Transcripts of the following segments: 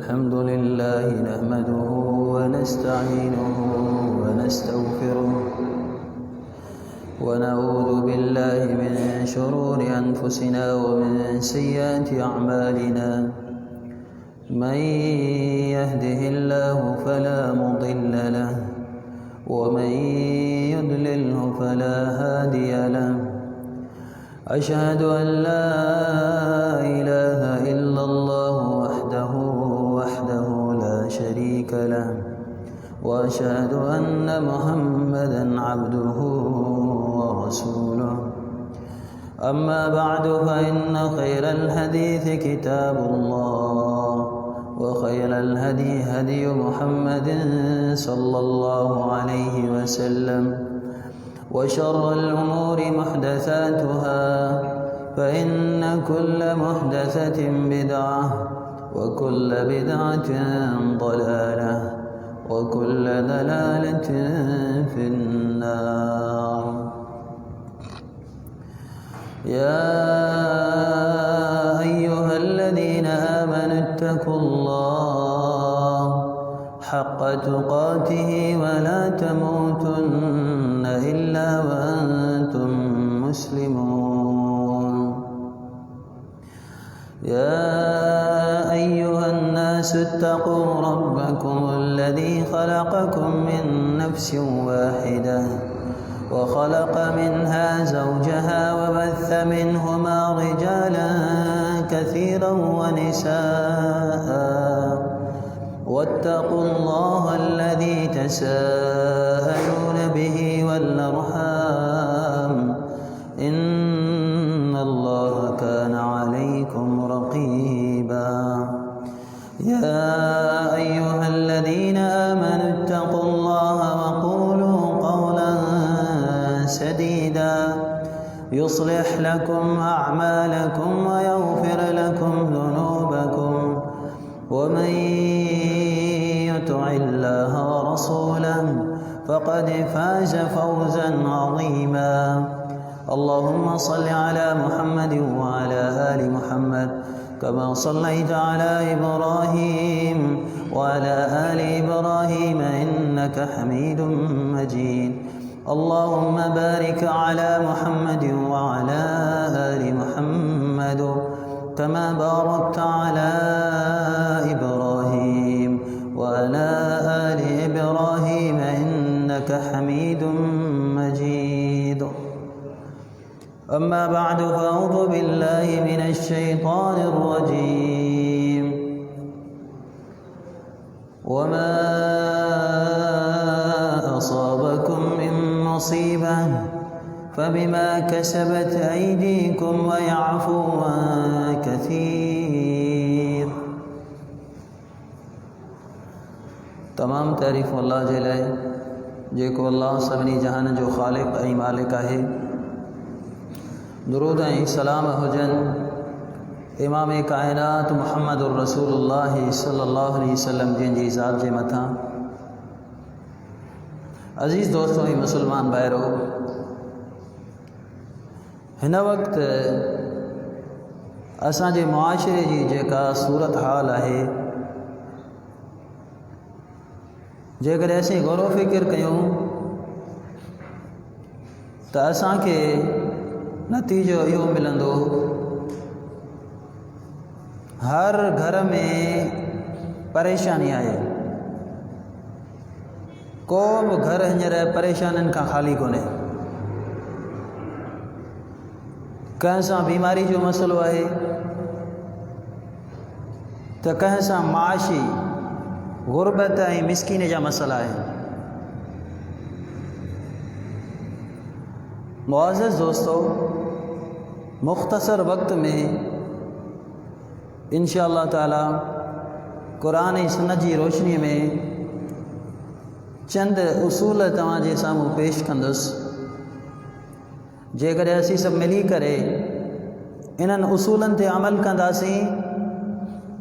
الحمد لله نحمده ونستعينه ونستغفره ونعوذ بالله من شرور أنفسنا ومن سيئات أعمالنا من يهده الله فلا مضل له ومن يضلله فلا هادي له أشهد أن لا إله إلا الله وحده لا شريك له وأشهد أن محمدا عبده ورسوله أما بعد فإن خير الحديث كتاب الله وخير الهدي هدي محمد صلى الله عليه وسلم وشر الأمور محدثاتها فإن كل محدثة بدعة وكل بدعة ضلالة وكل ضلالة في النار. يا أيها الذين آمنوا اتقوا الله حق تقاته ولا تموتن إلا وأنتم مسلمون. يا أيها الناس اتقوا ربكم الذي خلقكم من نفس واحدة وخلق منها زوجها وبث منهما رجالا كثيرا ونساء واتقوا الله الذي تساءلون به والأرحام إن الله كان عليكم رقيبا. يا أيها الذين آمنوا اتقوا الله وقولوا قولا سديدا युस्लिह लकुम अअमालकुम व यग़फिर लकुम ज़ुनूबकुम व मन युति'िल्लाह व रसूलहु फ़क़द फ़ाज़ फ़ौज़न अज़ीमा। अल्लाहुम्मा सल्लि अला मुहम्मद व अला आलि मुहम्मद कमा सल्लैता अला इब्राहीम व अला आलि इब्राहीम इन्नका हमीदुम मजीद। अल्लाहुम्मा बारिक अला मुहम्मद व अला आलि मुहम्मद कमा बारकता अला इब्राहीम व अला आलि इब्राहीम इन्नका हमीदुम मजीद। अम्मा बअदु फ़अऊज़ु बिल्लाहि मिनश शैतानिर रजीम। वमा असाबकुम मिन मुसीबह फबिमा कसबत अयदीकुम व यअफ़ू अन कसीर। तमाम तारीफ़ अल्लाह जे लाइ जेको अल्लाह सभिनी जहान जो ख़ालिक़ ऐं मालिक आहे। दुरूद ऐं सलाम हुजनि इमाम कायनात मुहम्मदुर रसूलुल्लाह सल्लल्लाहु अलैहि वसल्लम जंहिंजी ज़ात जे मथां। अज़ीज़ दोस्तों ऐं मुसलमान भाइरो, हिन वक़्तु असांजे मुआशिरे जी जेका सूरत हाल आहे, जेकॾहिं असीं गौर फ़िक्र कयूं त असांखे नतीजो इहो मिलंदो, हर घर में परेशानी आहे। को बि घर हींअर परेशानियुनि खां ख़ाली कोन्हे। कंहिं सां बीमारी जो मसइलो आहे त कंहिं सां माशी गुरबत ऐं मिसकीनी जा मसइला आहिनि। मुअज़्ज़ज़ दोस्तों, मुख़्तसर वक्त में इंशाअल्लाह ताला क़ुरान ऐं सुन्नत जी रोशनी में चंद उसूल तव्हांजे साम्हूं पेश कंदुसि। जेकॾहिं असीं सभु मिली करे इन्हनि उसूलनि ते अमल कंदासीं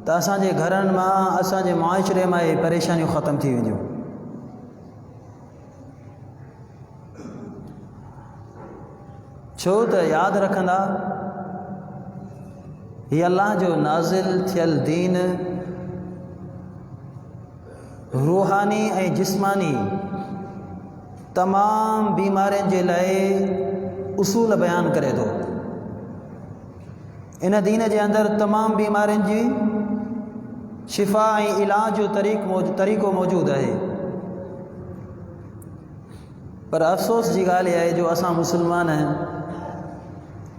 त असांजे घरनि मां, असांजे मुआशिरे मां इहे परेशानियूं ख़तमु थी वेंदियूं। छो त यादि रखंदा, हीअ अल्लाह जो नाज़िल थियल दीन रूहानी ऐं जिस्मानी तमाम बीमारियुनि जे लाइ उसूल बयान करे थो। इन दीन जे अंदरि तमाम बीमारियुनि जी शिफ़ा ऐं इलाज जो तरीक़ो मौजूदु आहे। पर अफ़सोस जी ॻाल्हि आहे जो असां मुसलमान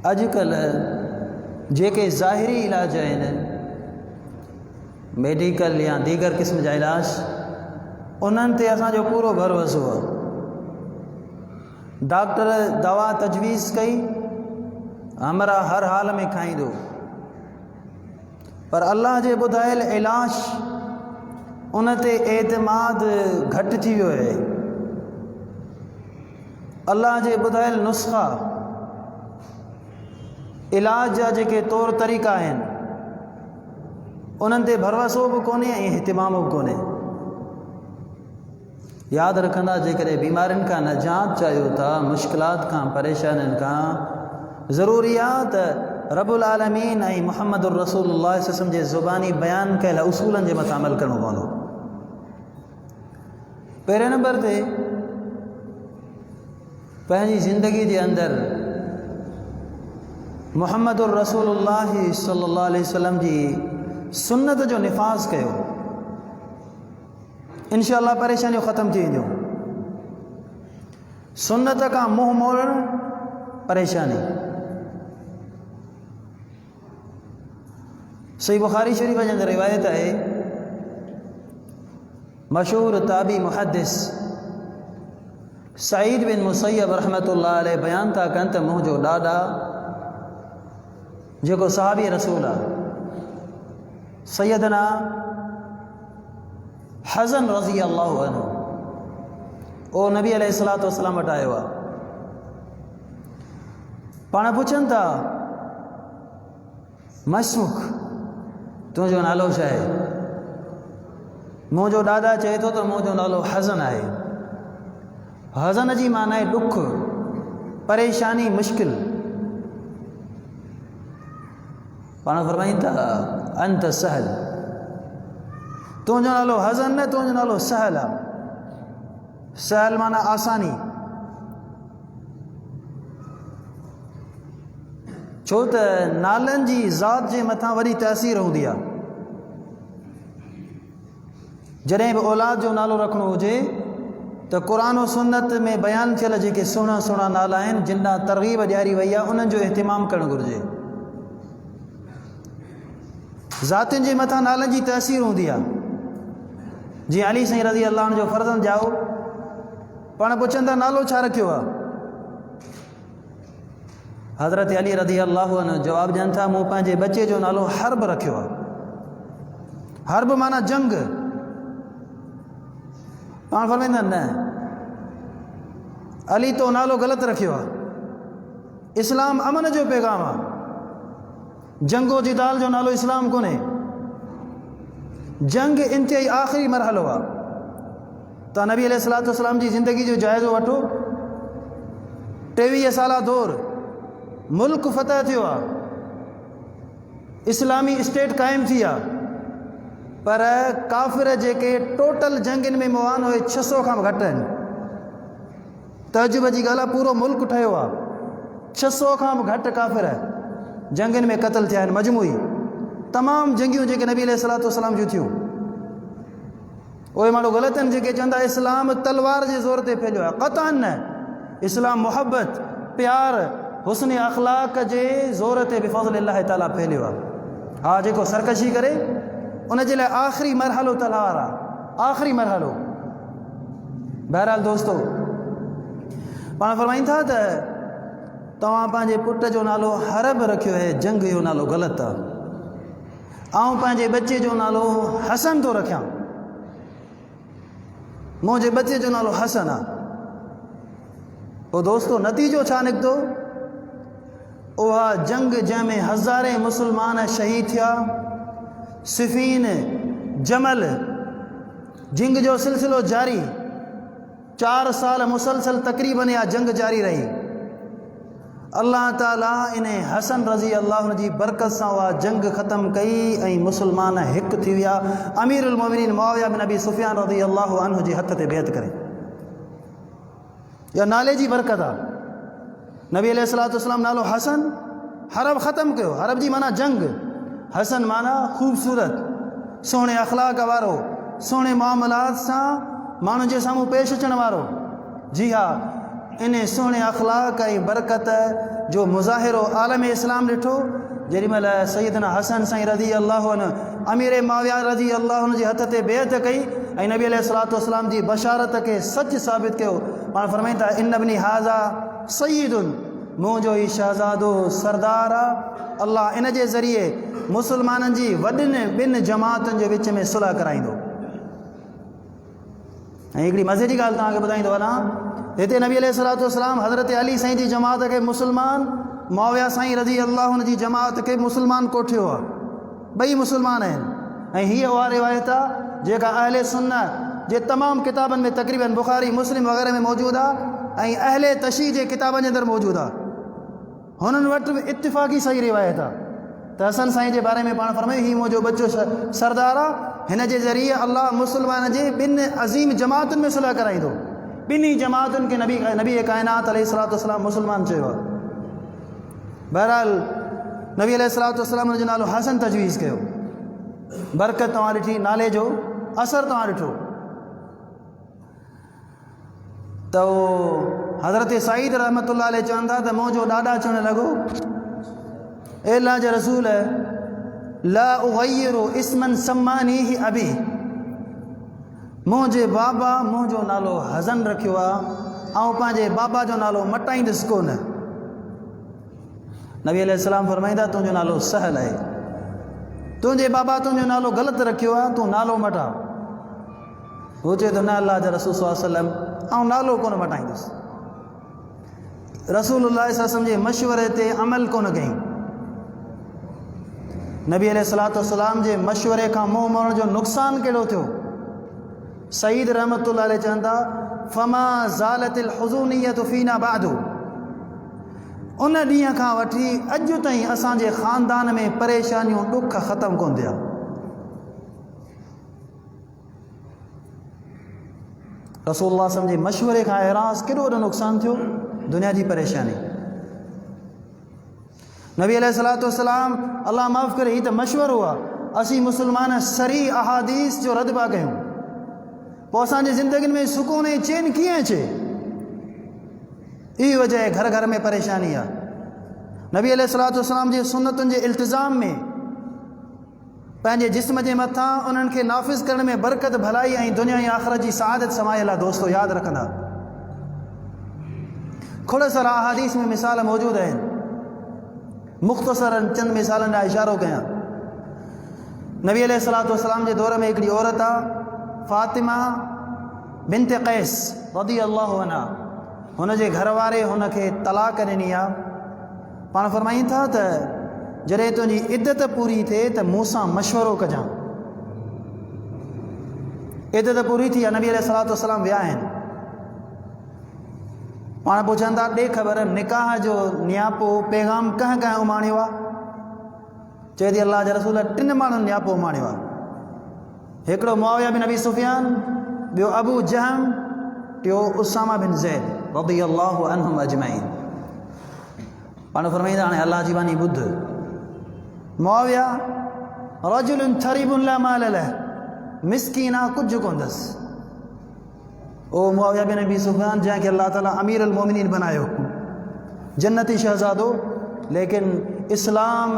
अॼुकल्ह जेके ज़ाहिरी इलाज आहिनि, मेडिकल या दीगर क़िस्म जा इलाज, उन्हनि ते असांजो पूरो भरोसो आहे। डॉक्टर दवा तजवीज़ कई, हमरा हर हाल में खाईंदो, पर अल्लाह जे ॿुधायल इलाज उन ते एतमाद घटि थी वियो आहे। अल्लाह जे ॿुधायल नुस्ख़ा इलाज जा जेके तौर तरीक़ा आहिनि, उन्हनि ते भरोसो बि कोन्हे ऐं इत्माम बि कोन्हे। यादि रखंदा, जेकॾहिं बीमारियुनि खां निजात चाहियो था, मुश्किलात खां, परेशानियुनि खां, ज़रूरी आहे त रब्बुल आलमीन ऐं मुहम्मदुर रसूलुल्लाह सल्लल्लाहु जे ज़ुबानी बयान कयल उसूलनि जे मथां अमल करणो पवंदो। पहिरें नंबर ते पंहिंजी ज़िंदगी जे अंदरि मुहम्मदुर रसूलुल्लाह सल्लल्लाहु अलैहि वसल्लम जी सुन्नत जो निफ़ाज़ कयो, इंशाअल्लाह परेशानियूं ख़तमु थी वेंदियूं। सुन्नत खां मुंहुं मोड़ण परेशानी। सही बुखारी शरीफ़ जे अंदरि रिवायत आहे, मशहूर ताबी मुहद्दिस सईद बिन मुसय्यब रहमतुल्लाह अलैह बयान था कनि त मुंहिंजो ॾाॾा जेको सहाबी रसूल आहे, सैयदना हज़न रज़ी अल्लाहु अन्हु, ओ नबी अलैहिस्सलातु वस्सलाम वटि आयो आहे। पाण पुछनि था मशमुख तुंहिंजो नालो छा आहे? मुंहिंजो ॾाॾा चए थो त मुंहिंजो नालो हज़न आहे। हज़न जी माना आहे ॾुख, परेशानी, मुश्किल। पाण फरमाइनि था अंत सहल, तुंहिंजो नालो हज़न न, तुंहिंजो नालो सहल आहे। सहल माना आसानी। छो त नालनि जी ज़ात जे मथां वॾी तासीर हूंदी आहे। जॾहिं बि औलाद जो नालो रखिणो हुजे त क़ुरान और सुन्नत में बयानु थियल जेके सुहिणा सुहिणा नाला आहिनि, जिन ॾांहुं तरग़ीब ॾियारी वई आहे, उन्हनि जो इहतिमाम करणु घुरिजे। ज़ातियुनि जे मथां नालनि जी तासीर हूंदी आहे। जीअं अली साईं रज़ी अल्लाह जो फ़र्ज़ंद जाओ, पाण पुछनि था नालो छा रखियो आहे? हज़रत अली रज़ी अल्लाह जवाबु ॾियनि था, मूं पंहिंजे बचे जो नालो हर्ब रखियो आहे। हर्ब माना जंग। पाण फरमाईंदा न, अली तो नालो ग़लति रखियो आहे। इस्लाम अमन जो पैगाम आहे। जंगो जिदाल जो नालो इस्लाम कोन्हे। जंग इंतिहाई आख़िरी मरहलो आहे। तव्हां नबी अलैहिस्सलातु वस्सलाम जी ज़िंदगी जो जाइज़ो वठो। 23 साला दौर मुल्क फ़तह थियो आहे, इस्लामी स्टेट क़ाइमु थी आहे, पर काफ़िर जेके टोटल जंगनि में मुआन हुए 600 खां घटि आहिनि। तजुब जी ॻाल्हि आहे, पूरो मुल्क ठहियो आहे। 600 खां घटि काफ़िर जंगनि में क़त्ल थिया आहिनि। मजमूई तमामु जंगियूं जेके नबी अलैहिस्सलातु वस्सलाम जूं थियूं, उहे माण्हू ग़लति आहिनि जेके चवंदा इस्लाम तलवार जे ज़ोर ते फैलियो आहे। क़तअन न, इस्लाम मुहबत, प्यार, हुस्न अख़लाक़ जे ज़ोर ते बिफ़ज़लिल्लाह ताला फैलियो आहे। हा, जेको सरकशी करे उन जे लाइ आख़िरी मरहलो तलवार आहे, आख़िरी मरहलो। बहरहाल दोस्तो, पाण फरमाईनि था त तव्हां पंहिंजे पुट जो नालो हरब रखियो आहे, जंग जो नालो ग़लति आहे। ऐं पंहिंजे बचे जो नालो हसन थो रखियां, मुंहिंजे बचे जो नालो हसन आहे। पोइ दोस्तो नतीजो छा निकितो? उहा जंग जंहिंमें हज़ारे मुस्लमान शहीद थिया, सिफ़ीन, जमल, जंग जो सिलसिलो जारी, 4 साल मुसलसल तक़रीबन इहा जंग जारी रही। अल्लाह ताला इन हसन रज़ी अल्लाह जी बरकत सां उहा जंग ख़त्म कई ऐं मुसलमान हिकु थी विया। अमीरुल मोमिनीन मुआविया बिन अबी सुफ़ियान रज़ी अल्लाह अन्हु जे हथ ते बैत करे। इहा नाले जी बरकत आहे। नबी अलैहिस्सलातु वस्सलाम नालो हसन, हरब ख़त्म कयो। हरब जी माना जंग, हसन माना ख़ूबसूरत, सुहिणे अख़लाक़ वारो, सुहिणे मामलात सां माण्हुनि जे साम्हूं पेश अचण वारो। जी हा, इन सुहिणे अख़लाक़ ऐं बरकत जो मुज़ाहिरो आलम इस्लाम ॾिठो जेॾी महिल सैयदना हसन साईं रज़ी अल्लाह अन्हु अमीर मुआविया रज़ी अल्लाह अन्हु जे हथ ते बैत कई ऐं नबी अलैहिस्सलातु वस्सलाम जी बशारत खे सच साबित कयो। पाण फरमाइनि था इन इब्नी हाज़ा सय्यदुन, मुंहिंजो ही शहज़ादो सरदार आहे। अल्लाह इन जे ज़रिए मुसलमाननि जी वॾनि ॿिनि जमातुनि जे विच में सुलह कराईंदो। ऐं हिकिड़ी मज़े जी ॻाल्हि तव्हांखे ॿुधाईंदो वञा, हिते नबी अलैहिस्सलातु वस्सलाम हज़रत अली साईं जी जमात खे मुसलमान, मुआविया साईं रज़ी अल्लाह जी जमात खे मुसलमान कोठियो आहे। ॿई मुसलमान आहिनि। ऐं हीअ उहा रिवायत आहे जेका अहले सुन्नत जे तमामु किताबनि में तक़रीबन बुख़ारी, मुस्लिम वग़ैरह में मौजूदु आहे ऐं अहले तशरीह जे किताबनि जे अंदरि मौजूदु आहे। हुननि वटि बि इत्तिफ़ाक़ी सही रिवायत आहे त हसन साईं जे बारे में पाण फरमायो हीउ मुंहिंजो बच्चो सरदार आहे, हिन जे ज़रिए अल्लाह मुसलमान जे ॿिनि अज़ीम जमातुनि में सुलह कराईंदो। ॿिन्ही जमातुनि खे नबी काइनात अलैहिस्सलातु वस्सलाम मुसलमान चयो आहे। बहरहाल नबी अलैहिस्सलातु वस्सलाम जो नालो हसन तजवीज़ कयो। बरकत तव्हां ॾिठी, नाले जो असरु तव्हां ॾिठो त उहो हज़रत सईद रहमतुल्लाह अलैह चवनि था त मुंहिंजो ॾाॾा चवणु लॻो, ए अल्लाह जे रसूल, ला उग़य्यिरु इस्मन सम्मानीहि अबी, मुंहिंजे बाबा मुंहिंजो नालो हज़न रखियो आहे ऐं पंहिंजे बाबा जो नालो मटाईंदुसि कोन। नबी अलैहिस्सलाम फरमाईंदा तुंहिंजो नालो सहल आहे, तुंहिंजे बाबा तुंहिंजो नालो ग़लति रखियो आहे, तूं नालो मटा। हू चए थो न अल्लाह जा रसूल सल्लल्लाहु अलैहि वसल्लम आउं नालो कोन मटाईंदुसि। रसूलुल्लाह सल्लल्लाहु अलैहि वसल्लम जे मशवरे ते अमल कोन कई। नबी अलैहिस्सलातु वस्सलाम जे मशवरे खां मुंहुं मोड़ण जो नुक़सानु कहिड़ो थियो? सईद रहमतुल्लाह अलैहि चवनि था फमा ज़ालतिल हुज़ूनियतु फ़ीना बादु, उन ॾींहं खां वठी अॼु ताईं असांजे ख़ानदान में परेशानियूं ॾुख ख़तमु कोन थिया। रसूलुल्लाह सल्लल्लाहु अलैहि वसल्लम जे मशवरे खां एराज़ केॾो वॾो नुक़सानु थियो, दुनिया जी परेशानी। नबी अलैहिस्सलातु वस्सलाम अल्लाह माफ़ करे, ही त मशवरो आहे, असीं मुस्लमान सरी अहादीस जो रद पिया कयूं, पोइ असांजी ज़िंदगियुनि में सुकून ऐं चैन कीअं अचे? इहा वजह आहे, घर घर में परेशानी आहे। नबी अलैहिस्सलातु वस्सलाम जे सुन्नतुनि जे इल्तिज़ाम में पंहिंजे जिस्म जे मथां उन्हनि खे नाफ़िज़ करण में बरकत भलाई ऐं दुनिया ऐं आख़िरत जी सआदत समायल आहे। दोस्तो यादि रखंदा, खोड़ सारा अहादीस में मिसाल मौजूदु आहिनि, मुख़्तसरन चंद मिसालनि ॾांहुं इशारो कयां। नबी अलैहिस्सलातु वस्सलाम जे दौर में हिकिड़ी औरत आहे फ़ातिमा बिन्त क़ैस रज़ियल्लाहु अन्हा, हुन जे घर वारे हुन खे तलाक ॾिनी आहे। पाण फ़रमाईनि था त जॾहिं तुंहिंजी इद्दत पूरी थिए त मूंसां मशवरो कजांइ। इद्दत पूरी थी आहे, नबी अलैहिस्सलातु वस्सलाम विया आहिनि। पाण पुछनि था ॾे ख़बर निकाह जो नियापो पैगाम कंहिं कंहिं उमाणियो आहे? चए थी अल्लाह जे रसूल 3 माण्हुनि नियापो उमाणियो आहे। हिकिड़ो मुआविया बिन अबी सुफ़ियान, ॿियो अबू जहम, टियों उसामा बिन ज़ैद रज़ियल्लाहु अन्हुम अजमईन। पाण फ़रमाईंदा हाणे अल्लाह जी वाणी ॿुध। मुआविया रजुलुन थरीबुन ला माल लह, मिस्कीन आहे, कुझु कोन अथसि। ओ मुआविया बिन अबी सुफ़ियान जंहिंखे अल्लाह ताला अमीर अल मोमिनीन बनायो, जन्नती शहज़ादो, लेकिन इस्लाम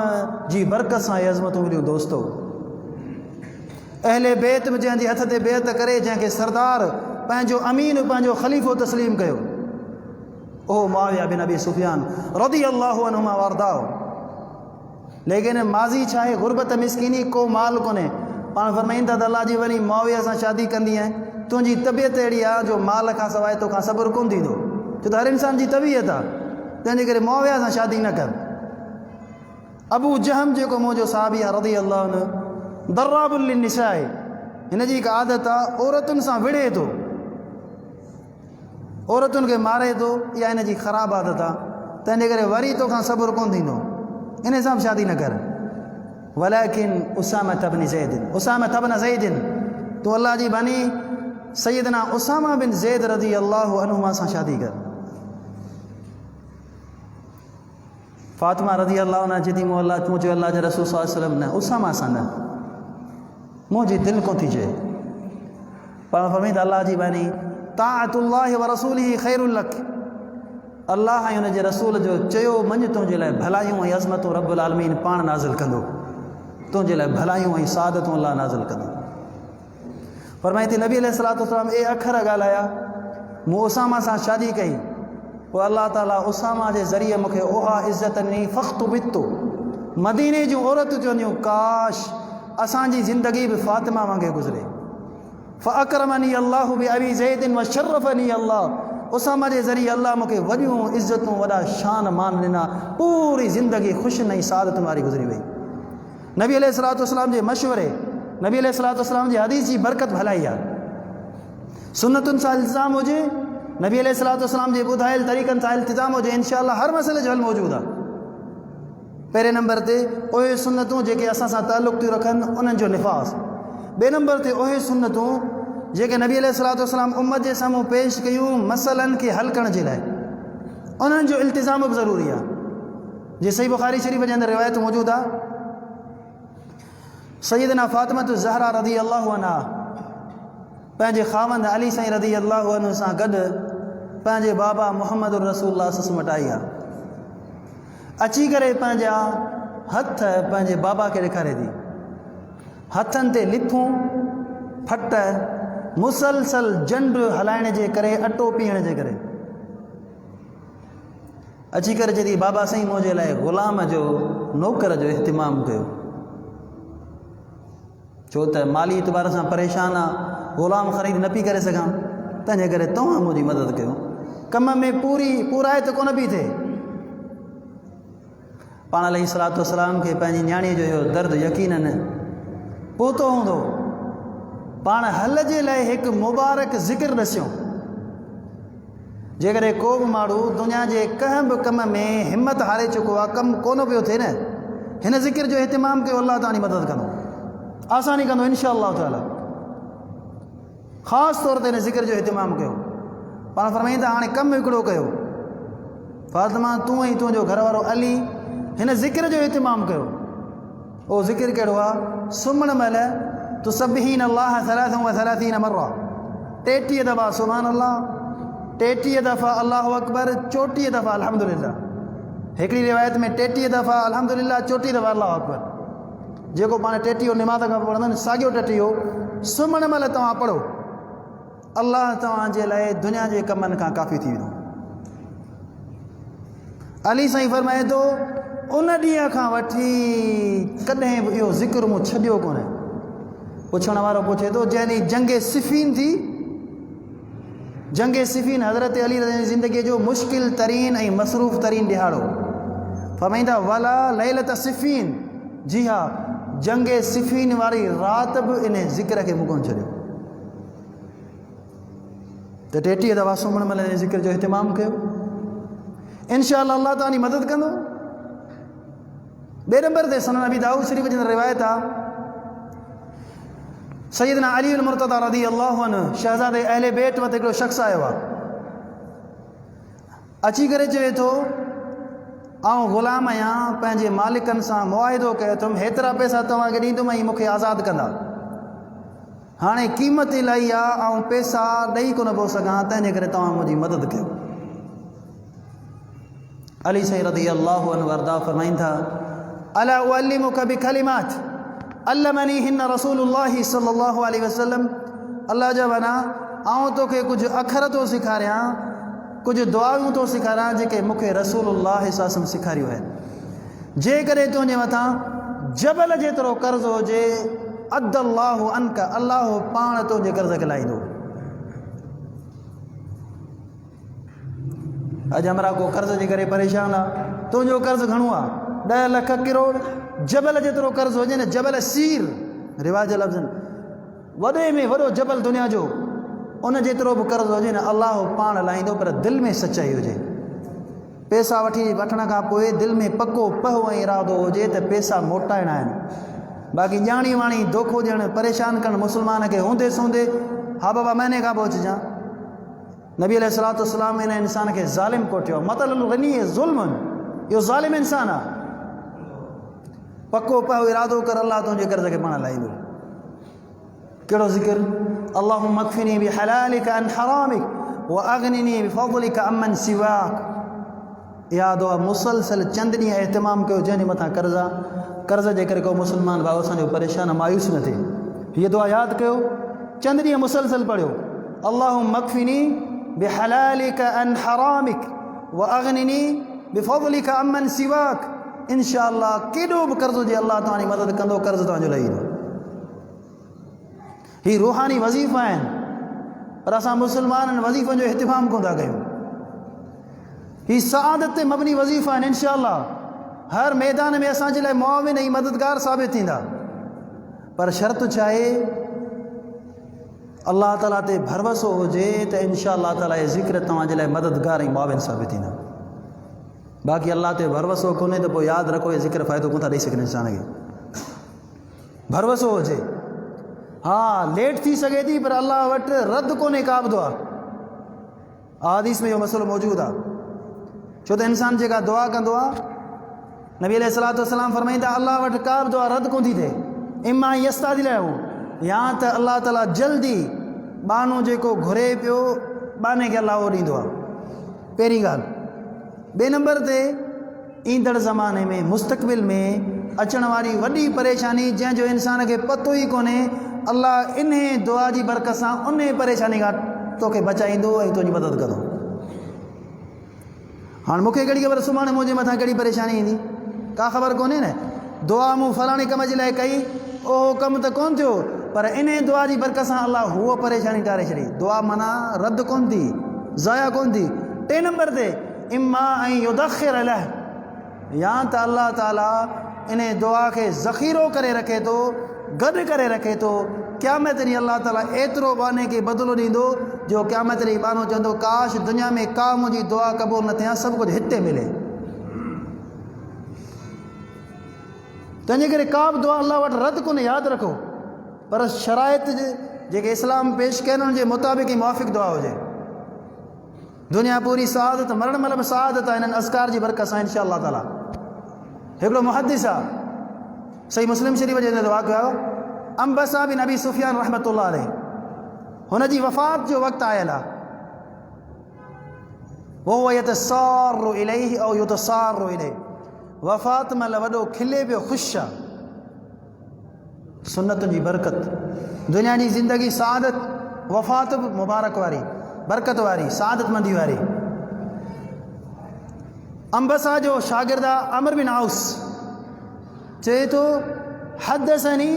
जी बरकत सां इहे अज़मतूं मिलियूं। दोस्तो अहले बैत में जंहिंजे हथ ते बैत करे, जंहिंखे सरदार पंहिंजो अमीन पंहिंजो ख़लीफ़ो तस्लीम कयो, ओ मुआविया बिन अबी सुफ़ियान रज़ियल्लाहु अन्हुमा वारदाओ। लेकिन माज़ी छा आहे? गुरबत मिस्किनी, को माल कोन्हे। पाण फ़रमाईंदा त अल्लाह जी वरी मुआविया सां शादी कंदी आहीं, तुंहिंजी तबियत अहिड़ी आहे जो माल खां सवाइ तोखां सब्र कोन थींदो। छो त हर इंसान जी तबियत आहे, तंहिंजे करे मुआविया सां शादी न कर। अबू जहम जेको मुंहिंजो साहबी आहे रज़ियल्लाहु अन्हु, दर्राबुल लिन्निसा, हिन जी हिकु आदत आहे, औरतुनि सां विढ़े थो, औरतुनि खे मारे थो, इहा हिन जी ख़राबु आदत आहे। तंहिंजे करे वरी तोखां सब्र कोन थींदो, इन सां बि शादी न कर। वलाकिन उसामा बिन ज़ैद, उसामा बिन ज़ैद, तूं अल्लाह जी बानी सैयदना उसामा बिन ज़ैद रज़ियल्लाहु अन्हुमा सां शादी कर। फ़ातिमा रज़ियल्लाहु अन्हा चई थी मूं चयो अल्लाह जे रसूल सल्लल्लाहु अलैहि वसल्लम न, उसामा सां न, मुंहिंजी दिलि कोन थी चए। पाण फ़रमाईंदा अल्लाह जी बानी ताअतुल्लाहि व रसूलिही ख़ैरुल लक, अल्लाह ऐं हुन जे रसूल जो चयो मञ तुंहिंजे लाइ भलायूं ऐं अज़मतूं रब्बुल आलमीन पाण नाज़िल कंदो, तुंहिंजे लाइ भलायूं ऐं सादतूं अल्लाह नाज़िल कंदो। फ़रमाई थी नबी अलैहिस्सलातु वस्सलाम ए अखर ॻाल्हाया, मूं उसामा सां शादी कई, पोइ अल्लाह ताला उसामा जे ज़रिए मूंखे ओहा इज़्ज़त ॾिनी। फ़ख़्तु बितो, मदीने जूं औरतूं चवंदियूं काश असांजी ज़िंदगी बि फ़ातिमा वांगुरु गुज़रे। फ़अकरमनी अल्लाहु बि अबी ज़ैदिन व शर्रफ़नी अल्लाह, उसामा जे ज़रिए अल्लाह मूंखे वॾियूं इज़तूं वॾा शान मान ॾिना, पूरी ज़िंदगी ख़ुशि ऐं सादतुनि वारी गुज़री वई। नबी अलैहिस्सलातु वस्सलाम जे मशवरे, नबी अलैहिस्सलातु वस्सलाम जी हदीस जी बरकत भलाई आहे। सुन्नतुनि सां इल्ज़ाम हुजे, नबी अलैहिस्सलातु वस्सलाम जे ॿुधायल तरीक़नि सां इल्तिज़ाम हुजे, इंशाअल्लाह हर मसइले जो हल मौजूदु आहे। पहिरें नंबर ते उहे सुन्नतूं जेके असां सां ताल्लुक़ थियूं रखनि, उन्हनि जो निफ़ाज़। ॿिए नंबर ते उहे सुन्नतूं जेके नबी अलैहिस्सलातु वस्सलाम उम्मत जे साम्हूं पेश कयूं मसइलनि खे हल करण जे लाइ, उन्हनि जो इल्तिज़ाम बि ज़रूरी आहे। जे सही बुख़ारी शरीफ़ जे अंदरि रिवायत मौजूदु आहे, सैयदना फ़ातिमतु ज़हरा रज़ियल्लाहु अन्हा पंहिंजे ख़ावंद अली साईं रज़ियल्लाहु अन्हु सां गॾु पंहिंजे बाबा मुहम्मदुर रसूलुल्लाह सल्लल्लाहु अलैहि वसल्लम वटि आई आहे। अची करे पंहिंजा हथ पंहिंजे बाबा खे ॾेखारे थी, हथनि ते लिफूं फट, मुसलसल जंड हलाइण जे करे, अटो पीअण जे करे। अची करे चई थी बाबा साईं मुंहिंजे लाइ ग़ुलाम जो नौकर जो इहतिमाम कयो, छो त माली एतबार सां परेशान आहे, ग़ुलाम ख़रीद न पई करे सघां, तंहिंजे करे तव्हां मुंहिंजी मदद कयो। कम में पूरायत कोन पई थिए। पाण अलैहिस्सलातु वस्सलाम खे पंहिंजी न्याणीअ जो इहो दर्द यकीनन पहुतो हूंदो। पाण हल जे लाइ हिकु मुबारक ज़िक्र ॾसियो। जेकॾहिं को बि माण्हू दुनिया जे कंहिं बि कम में हिमत हारे चुको आहे, कमु कोन पियो थिए न, हिन ज़िक्र जो इहतिमाम कयो, अल्लाह तव्हांजी मदद कंदो, आसानी कंदो इंशा अल्लाह ताला। ख़ासि तौर ते हिन ज़िक्र जो इहतिमाम कयो। पाण फरमाईंदा हाणे कमु हिकिड़ो कयो, फातिमा तूं ऐं तुंहिंजो घरवारो अली हिन ज़िक्र जो इहतिमाम कयो। उहो ज़िक्र कहिड़ो आहे? सुम्हण महिल तुसब्बीहीन अल्लाह सलासन व सलासीन मर्रा, 33 दफ़ा सुभान अल्लाह, 33 दफ़ा अल्लाहु अकबर, 34 दफ़ा अल्हम्दुलिल्लाह। हिकिड़ी रिवायत में 33 दफ़ा अल्हम्दुलिल्लाह, 34 दफ़ा अल्लाहु अकबर। जेको पाण 33 निमाज़ खां पढ़ंदा आहिनि, साॻियो 33 सुम्हण महिल तव्हां पढ़ो, अल्लाह तव्हांजे लाइ दुनिया जे कमनि खां काफ़ी थी वेंदो। अली साईं फरमाए थो, उन ॾींहं खां वठी कॾहिं बि इहो ज़िक्र मूं छॾियो कोन्हे। पुछण वारो पुछे थो, जंहिं ॾींहुं जंग सिफ़ीन थी, जंग सिफ़ीन हज़रत अली रज़ी ज़िंदगीअ जो मुश्किल तरीन ऐं मसरूफ़ तरीन ॾिहाड़ो। फरमाईंदा वला लैलत सिफ़ीन, जी हा, जंग सिफ़ीन वारी राति बि इन ज़िक्र खे मूं कोन छॾियो। त 33 दफ़ा सुम्हण महिल इन ज़िक्र जो इहतिमाम कयो, इंशा अल्लाह अल्लाह तव्हांजी मदद कंदो। ॿिए नंबर ते सुनन अबी दाऊद शरीफ़ जी रिवायत आहे, सैयदना अली अल मुर्तज़ा रज़ी अल्लाहु अन्हु शहज़ादे अहले बैत वटि हिकिड़ो शख़्स आयो आहे। अची करे चवे थो, आउं ग़ुलाम आहियां, पंहिंजे मालिकनि सां मुआहिदो कयो अथमि, हेतिरा पैसा तव्हांखे ॾींदुमि ऐं मूंखे आज़ादु कंदा। हाणे क़ीमत इलाही आहे, ऐं पैसा ॾेई कोन पियो सघां, तंहिंजे करे तव्हां मुंहिंजी मदद कयो। अली साईं रज़ी अल्लाहु अन्हु वरदा फरमाइनि था, अला उअल्लिमुका बिकलिमात अल्लमनीहिन्न रसूलुल्लाहि सल्लल्लाहु अलैहि वसल्लम, अल्लाह जा बना आउं तोखे कुझु अखर थो सेखारियां, कुझु दुआऊं थो सेखारियां जेके मूंखे रसूलुल्लाह सल्लल्लाहु अलैहि वसल्लम सेखारियूं आहिनि। जेकॾहिं तुंहिंजे मथां जबल जेतिरो कर्ज़ हुजे, अदल्लाहु अनका, अल्लाह पाण तुंहिंजे कर्ज़ खे लाहींदो। अॼु हमरा को कर्ज़ जे करे परेशान आहे, तुंहिंजो कर्ज़ घणो आहे? 10 लख करोड़। जबल जेतिरो कर्ज़ हुजे न, जबल सीर रिवाज लफ़्ज़नि, वॾे में वॾो जबल दुनिया जो, उन जेतिरो बि कर्ज़ हुजे न, अल्लाह पाण लाहींदो, पर दिलि में सचाई हुजे। पैसा वठण खां पोइ दिलि में पको पहो ऐं इरादो हुजे त पैसा मोटाइणा आहिनि। बाक़ी ॼाणी वाणी धोखो ॾियणु, परेशान करणु मुस्लमान खे हूंदे सूंदे, हा बाबा महीने खां पोइ अचिजां। नबी अलैहिस्सलातु वस्सलाम इन इंसान खे ज़ालिम कोठियो, मतलबु ग़नी ज़ुल्म, इहो ज़ालिम इंसान आहे। पको पहो इरादो कर, अल्लाह तुंहिंजे कर्ज़ खे पाण लाहींदो। कहिड़ो ज़िक्र? अल्लाहुम्मा अक्फिनी बिहलालिका अन हरामिक व अगनिनी बिफज़लिका अम्मन सिवाक। इहा दुआ मुसलसल चंद ॾींहं एहतिमाम कयो, जंहिंजे मथां कर्ज़ आहे, कर्ज़ जे करे को मुस्लमान भाउ असांजो परेशान मायूस न थिए। हीअ दुआ यादि कयो, चंद ॾींहं मुसलसल पढ़ियो, अल्लाहुम्मा अक्फिनी बिहलालिका अन हरामिक व अगनिनी बिफज़लिका अम्मन सिवाक। इंशा अल्लाह केॾो बि कर्ज़ हुजे, अल्लाह तव्हांजी मदद कंदो, कर्ज़ तव्हांजो लहींदो। ही रूहानी वज़ीफ़ा आहिनि, पर असां मुस्लमान वज़ीफ़नि जो इहतिमाम कोन था कयूं। ही सआदत ते मबनी वज़ीफ़ा आहिनि, इंशा अल्लाह हर मैदान में असांजे लाइ मुआविन ऐं मददगार साबित थींदा। पर शर्त छा आहे? अल्लाह ताला ते भरवसो हुजे त इंशा अल्लाह ताला इहे ज़िक्र तव्हांजे लाइ मददगार ऐं मुआविन साबित थींदा। बाक़ी अल्लाह ते भरवसो कोन्हे त पोइ यादि रखो, इहे ज़िक्र फ़ाइदो कोन था ॾेई सघनि इंसान खे। भरवसो हुजे, हा लेट थी सघे थी, पर अल्लाह वटि रद्द कोन्हे का बि दुआ। हदीस में इहो मसइलो मौजूदु आहे, छो त इंसान जेका दुआ कंदो आहे, नबी अलैहिस्सलातु वस्सलाम फरमाईंदा, अल्लाह वटि का बि दुआ रद्द कोन थी थिए। इमा यस्ताजिलहु, या त अल्लाह ताला जल्दी बानो जेको घुरे पियो, बाने खे अल्लाह उहो ॾींदो आहे, पहिरीं ॻाल्हि। ॿिए नंबर ते ईंदड़ ज़माने में, मुस्तक़बिल में अचण वारी वॾी परेशानी, जंहिंजो इंसान खे पतो ई कोन्हे, अल्लाह इन दुआ जी बरकत सां उन परेशानी खां तोखे बचाईंदो ऐं तुंहिंजी मदद कंदो। हाणे मूंखे कहिड़ी ख़बर सुभाणे मुंहिंजे मथां कहिड़ी परेशानी ईंदी, का ख़बर कोन्हे न। दुआ मूं फलाणे कम जे लाइ कई, उहो कमु त कोन थियो, पर इन दुआ जी बरकत सां अल्लाह हूअ परेशानी टारे छॾी। दुआ माना रद्द कोन थी, ज़ाया कोन थी, टे नंबर ते इम्मा ऐं युदखिर अलह, या त अल्लाह ताला इन दुआ खे ज़ख़ीरो करे रखे थो, गॾु करे रखे थो। क़यामत ॾींहुं अल्लाह ताला एतिरो बाने खे बदिलो ॾींदो जो क़यामत ॾींहुं बानो चवंदो काश दुनिया में का मुंहिंजी दुआ क़बूल न थियां, सभु कुझु हिते मिले। तंहिंजे करे का बि दुआ अल्लाह वटि रद्द कोन्हे, यादि रखो, पर शराइत जेके इस्लाम पेश कयनि उन जे मुताबिक़ ई मुवाफ़िक़ दुआ हुजे। दुनिया पूरी सआदत, मरण महिल बि सआदत आहे इन्हनि अस्कार जी बरकत सां इंशा अल्लाह ताला। हिकिड़ो मुहदिस आहे, सही मुस्लिम शरीफ़ जे अंदरि वाक़ियो आहे, अंबसा बिन अबी सुफ़ियान रहमतुल्लाह अलैह, हुन जी वफ़ात जो वक़्तु आयल आहे। वो यतसारु इलैहि औ युतसारु इलैहि, वफ़ात महिल वॾो खिले पियो, ख़ुशि आहे। सुन्नतुनि जी बरकत, दुनिया जी ज़िंदगी सआदत, वफ़ात बि मुबारक वारी, बरकत वारी, सआदतमंदी वारी। अंबसा जो शागिर्द अमर बिन आउस चए थो हदसनी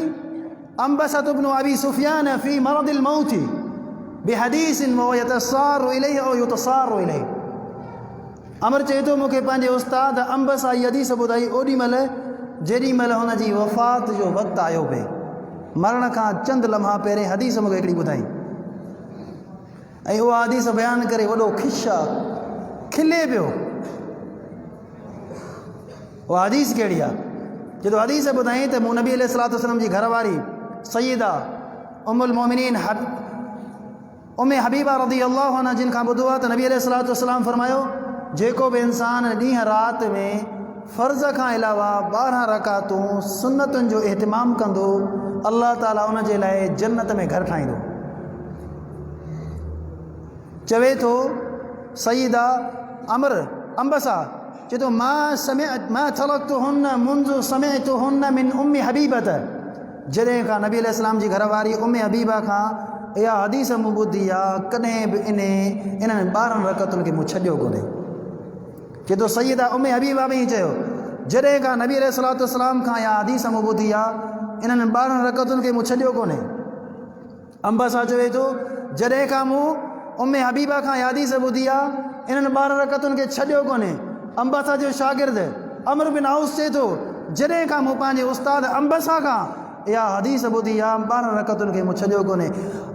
अंबसा इब्न अबी सुफ़ियान फ़ी मरदिल मौत बिहदीसिन व यतसारु इलैहि औ युतसारु इलैहि। अमर चए थो मूंखे पंहिंजे उस्ताद अंबसा ई हदीस ॿुधाई ओॾी महिल जेॾी महिल हुन जी वफ़ात जो वक़्तु आयो पिए, मरण खां चंद लम्हा पहिरें हदीस मूंखे हिकिड़ी ॿुधाई, ऐं उहा हदीस बयानु करे वॾो ख़ुशि आहे, खिले पियो। उहा हदीस कहिड़ी आहे? जॾहिं हदीस ॿुधाई त मूं नबी अलैहिस्सलातु वस्सलाम जी घरवारी सय्यदा उम्मुल मोमिनीन उम्मे हबीबा रज़ियल्लाहु अन्हा जिन खां ॿुधो आहे त नबी अलैहिस्सलातु वस्सलाम फरमायो, जेको बि इंसान ॾींहं राति में फ़र्ज़ खां अलावा 12 रकातूं सुन्नतुनि जो एहतिमाम कंदो, अल्लाह ताला उन जे लाइ जन्नत में घर ठाहींदो। चवे थो सय्यदा अमर अंबसा चए थो मां थलक़्तुहुन्न मुंज़ु समिअतुहुन्न मिन उम्मी हबीबत, जॾहिं खां नबी अलैहिस्सलाम जी घरवारी उम्मे हबीबा खां इहा हदीस मूं ॿुधी आहे, कॾहिं बि इन्हनि 12 रकातुनि खे मूं छॾियो कोन्हे। चए थो सय्यदा उम्मे हबीबा बि चयो, जॾहिं खां नबी अलैहिस्सलातु वस्सलाम खां इहा हदीस मूं ॿुधी आहे, इन्हनि 12 रकातुनि खे मूं छॾियो कोन्हे। अंबसा चवे थो जॾहिं खां मूं उम्मे हबीबा खां इहा हदीस ॿुधी आहे, इन्हनि 12 रकातुनि खे छॾियो कोन्हे। अंबसा जो शागिर्द अमर बिन आउस चए थो जॾहिं खां मूं पंहिंजे उस्ताद अंबसा खां इहा हदीस ॿुधी आहे, 12 रकातुनि खे मूं छॾियो कोन्हे।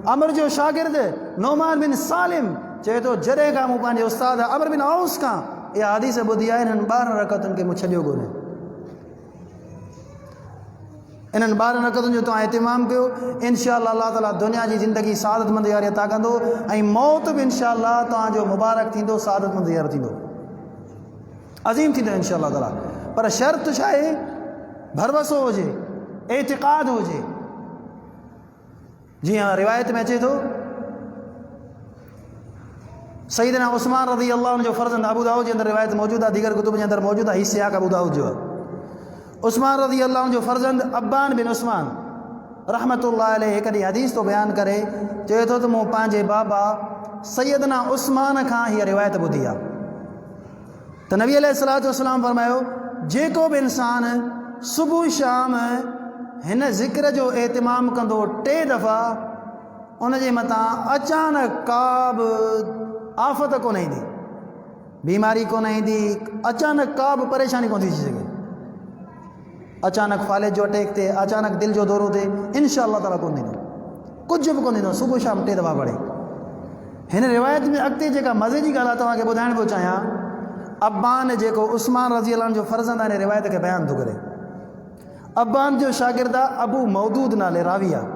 अमर जो शागिर्द नौमान बिन सालिम चए थो जॾहिं खां मूं पंहिंजे उस्ताद अमर बिन आउस खां इहा हदीस ॿुधी आहे, इन्हनि 12 रकातुनि खे मूं छॾियो कोन्हे। इन्हनि 12 रकातुनि जो तव्हां एहतिमाम कयो, इंशा अल्लाह अल्लाह ताला दुनिया जी ज़िंदगी सआदतमंदी वारी अता कंदो, ऐं मौत बि इंशा अल्लाह तव्हांजो मुबारक थींदो, सआदतमंदी वारो थींदो, अज़ीम थींदो इंशा अल्लाह ताला। पर शर्त छा आहे? भरवसो हुजे, एतिक़ाद हुजे। जीअं रिवायत में अचे थो सईदना उस्मान रज़ी अल्लाह जो फर्ज़ंद अबू दाऊद जे अंदरि रिवायत मौजूद आहे, दीगर कुतुब जे अंदरि मौजूद आहे, हिस्से अबू दाऊद जो आहे। उस्मान रज़ी अल्लाह जो फर्ज़ंद अब्बान बिन उस्मान रहमतुल्लाह अलैह हिकु ॾींहुं हदीस थो बयानु करे, चए थो त मूं पंहिंजे बाबा सैयदना उस्मान खां हीअ रिवायत ॿुधी आहे त नबी अलैहिस्सलातु वस्सलाम फरमायो, जेको बि इंसान सुबुह शाम हिन ज़िक्र जो एहतिमाम कंदो 3 दफ़ा, उन जे मथां अचानक का बि आफ़त कोन ईंदी, बीमारी कोन ईंदी, अचानक का बि परेशानी कोन थी सघे। अचानक फालिज जो अटैक थिए, अचानक दिलि जो दौरो थिए, इंशा अल्लाह ताला कोन थींदो, कुझु बि कोन थींदो, सुबुह शाम 3 दफ़ा पढ़े। हिन रिवायत में अॻिते जेका मज़े जी ॻाल्हि आहे तव्हांखे ॿुधाइण पियो चाहियां, अब्बान जेको उस्मान रज़ी अल्लाह जो फर्ज़ंद आहे, हिन रिवायत खे बयानु थो करे। अब्बान जो शागिर्द आहे अबू मौदूद नाले रावी आहे।